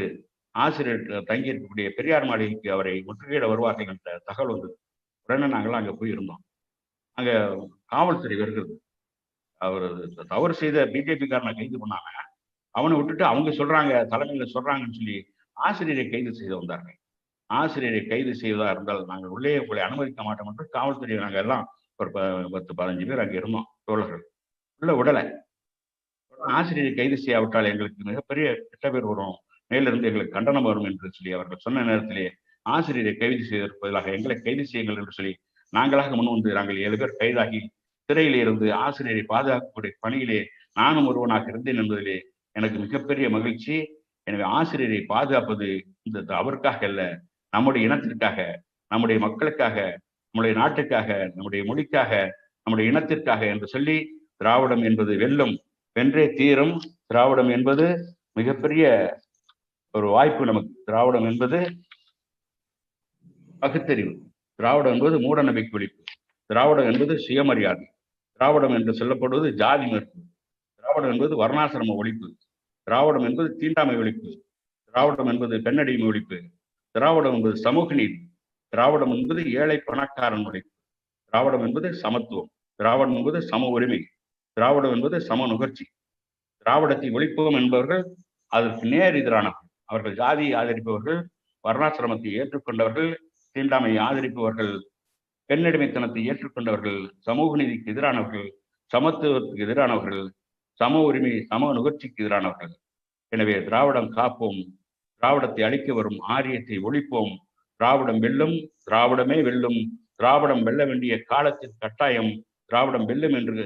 ஆசிரியர்கள் தங்கியிருக்கக்கூடிய பெரியார் மாளிகைக்கு அவரை முற்றுகையிட வருவார்கள் என்ற தகவல் வந்தது. உடனே நாங்களாம் அங்கே போய் இருந்தோம். அங்க காவல்துறை வருகிறது. அவர் தவறு செய்த பிஜேபி காரனை கைது பண்ணாங்க. அவனை விட்டுட்டு அவங்க சொல்றாங்க, தலைமையில சொல்றாங்கன்னு சொல்லி ஆசிரியரை கைது செய்து வந்தார்கள். ஆசிரியரை கைது செய்வதா இருந்தால் நாங்கள் உள்ளே உங்களை அனுமதிக்க மாட்டோம் என்று காவல்துறை நாங்கள் எல்லாம் ஒரு 10-15 பேர் அங்கே இருந்தோம், தோழர்கள். உள்ள விடலை. ஆசிரியரை கைது செய்யாவிட்டால் எங்களுக்கு மிகப்பெரிய கெட்ட பேர் வரும், மேலிருந்து எங்களுக்கு கண்டனம் வரும் என்று சொல்லி அவர்கள் சொன்ன நேரத்திலே ஆசிரியரை கைது செய்வதற்கு பதிலாக எங்களை கைது செய்யுங்கள் என்று சொல்லி நாங்களாக முன் வந்து நாங்கள் 7 பேர் கைதாகி சிறையிலே இருந்து ஆசிரியரை பாதுகாக்கக்கூடிய பணியிலே நானும் ஒருவனாக இருந்தேன் என்பதிலே எனக்கு மிகப்பெரிய மகிழ்ச்சி. எனவே ஆசிரியரை பாதுகாப்பது இந்த அவருக்காக அல்ல, நம்முடைய இனத்திற்காக, நம்முடைய மக்களுக்காக, நம்முடைய நாட்டுக்காக, நம்முடைய மொழிக்காக, நம்முடைய இனத்திற்காக என்று சொல்லி திராவிடம் என்பது வெல்லும், வென்றே தீரும். திராவிடம் என்பது மிகப்பெரிய ஒரு வாய்ப்பு நமக்கு. திராவிடம் என்பது பகுத்தறிவு, திராவிடம் என்பது மூட நம்பிக்கை ஒழிப்பு, திராவிடம் என்பது சுயமரியாதை, திராவிடம் என்று சொல்லப்படுவது ஜாதி மறுப்பு, திராவிடம் என்பது வர்ணாசிரம ஒழிப்பு, திராவிடம் என்பது தீண்டாமை ஒழிப்பு, திராவிடம் என்பது பெண்ணடிமை ஒழிப்பு, திராவிடம் என்பது சமூக நீதி, திராவிடம் என்பது ஏழை பணக்காரன் ஒழிப்பு, திராவிடம் என்பது சமத்துவம், திராவிடம் என்பது சம உரிமை, திராவிடம் என்பது சம நுகர்ச்சி. திராவிடத்தை ஒழிப்போம் என்பவர்கள் அதற்கு நேர் எதிரானவர்கள். அவர்கள் ஜாதியை ஆதரிப்பவர்கள், வர்ணாசிரமத்தை ஏற்றுக்கொண்டவர்கள், தீண்டாமையை ஆதரிப்பவர்கள், பெண்ணடிமைத்தனத்தை ஏற்றுக்கொண்டவர்கள், சமூக நீதிக்கு எதிரானவர்கள், சமத்துவத்துக்கு எதிரானவர்கள், சம உரிமை சம நுகர்ச்சிக்கு எதிரானவர்கள். எனவே திராவிடம் காப்போம், திராவிடத்தை அழிக்க வரும் ஆரியத்தை ஒழிப்போம். திராவிடம் வெல்லும், திராவிடமே வெல்லும். திராவிடம் வெல்ல வேண்டிய காலத்தின் கட்டாயம் திராவிடம் வெல்லும் என்று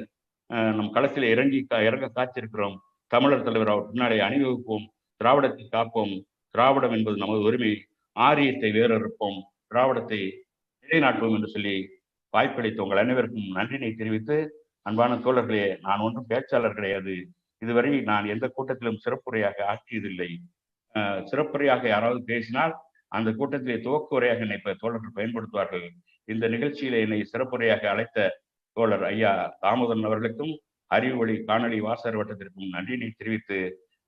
நம் களத்தில் இறங்க காத்திருக்கிறோம். தமிழர் தலைவர் அவர் பின்னாலே அணிவகுப்போம். திராவிடத்தை காப்போம். திராவிடம் என்பது நமது உரிமை. ஆரியத்தை வேறறுப்போம், திராவிடத்தை நிலைநாட்டுவோம் என்று சொல்லி வாய்ப்பளித்த உங்கள் அனைவருக்கும் நன்றினை தெரிவித்து, அன்பான தோழர்களே, நான் ஒன்றும் பேச்சாளர் கிடையாது. இதுவரை நான் எந்த கூட்டத்திலும் சிறப்புரையாக ஆற்றியதில்லை. சிறப்புரையாக யாராவது பேசினால் அந்த கூட்டத்திலே துவக்க உரையாக என்னை தோழர்கள் பயன்படுத்துவார்கள். இந்த நிகழ்ச்சியில என்னை சிறப்புரையாக அழைத்த தோழர் ஐயா தாமோதரன் அவர்களுக்கும் அறிவு வழி காணொலி வாசகர் வட்டத்திற்கும் நன்றினை தெரிவித்து,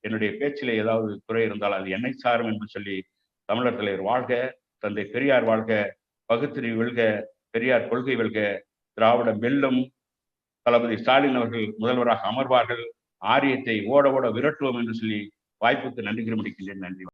என்னுடைய பேச்சிலே ஏதாவது குறை இருந்தால் அது என்னை சாரும் என்று சொல்லி, தமிழர் தலைவர் வாழ்க, தந்தை பெரியார் வாழ்க, பகுத்தறிவு வெல்க, பெரியார் கொள்கை வெல்க, திராவிடம் வெல்லும், தளபதி ஸ்டாலின் அவர்கள் முதல்வராக அமர்வார்கள், ஆரியத்தை ஓட ஓட விரட்டுவோம் என்று சொல்லி வாய்ப்புக்கு நன்றி முடிக்கின்றேன். நன்றி.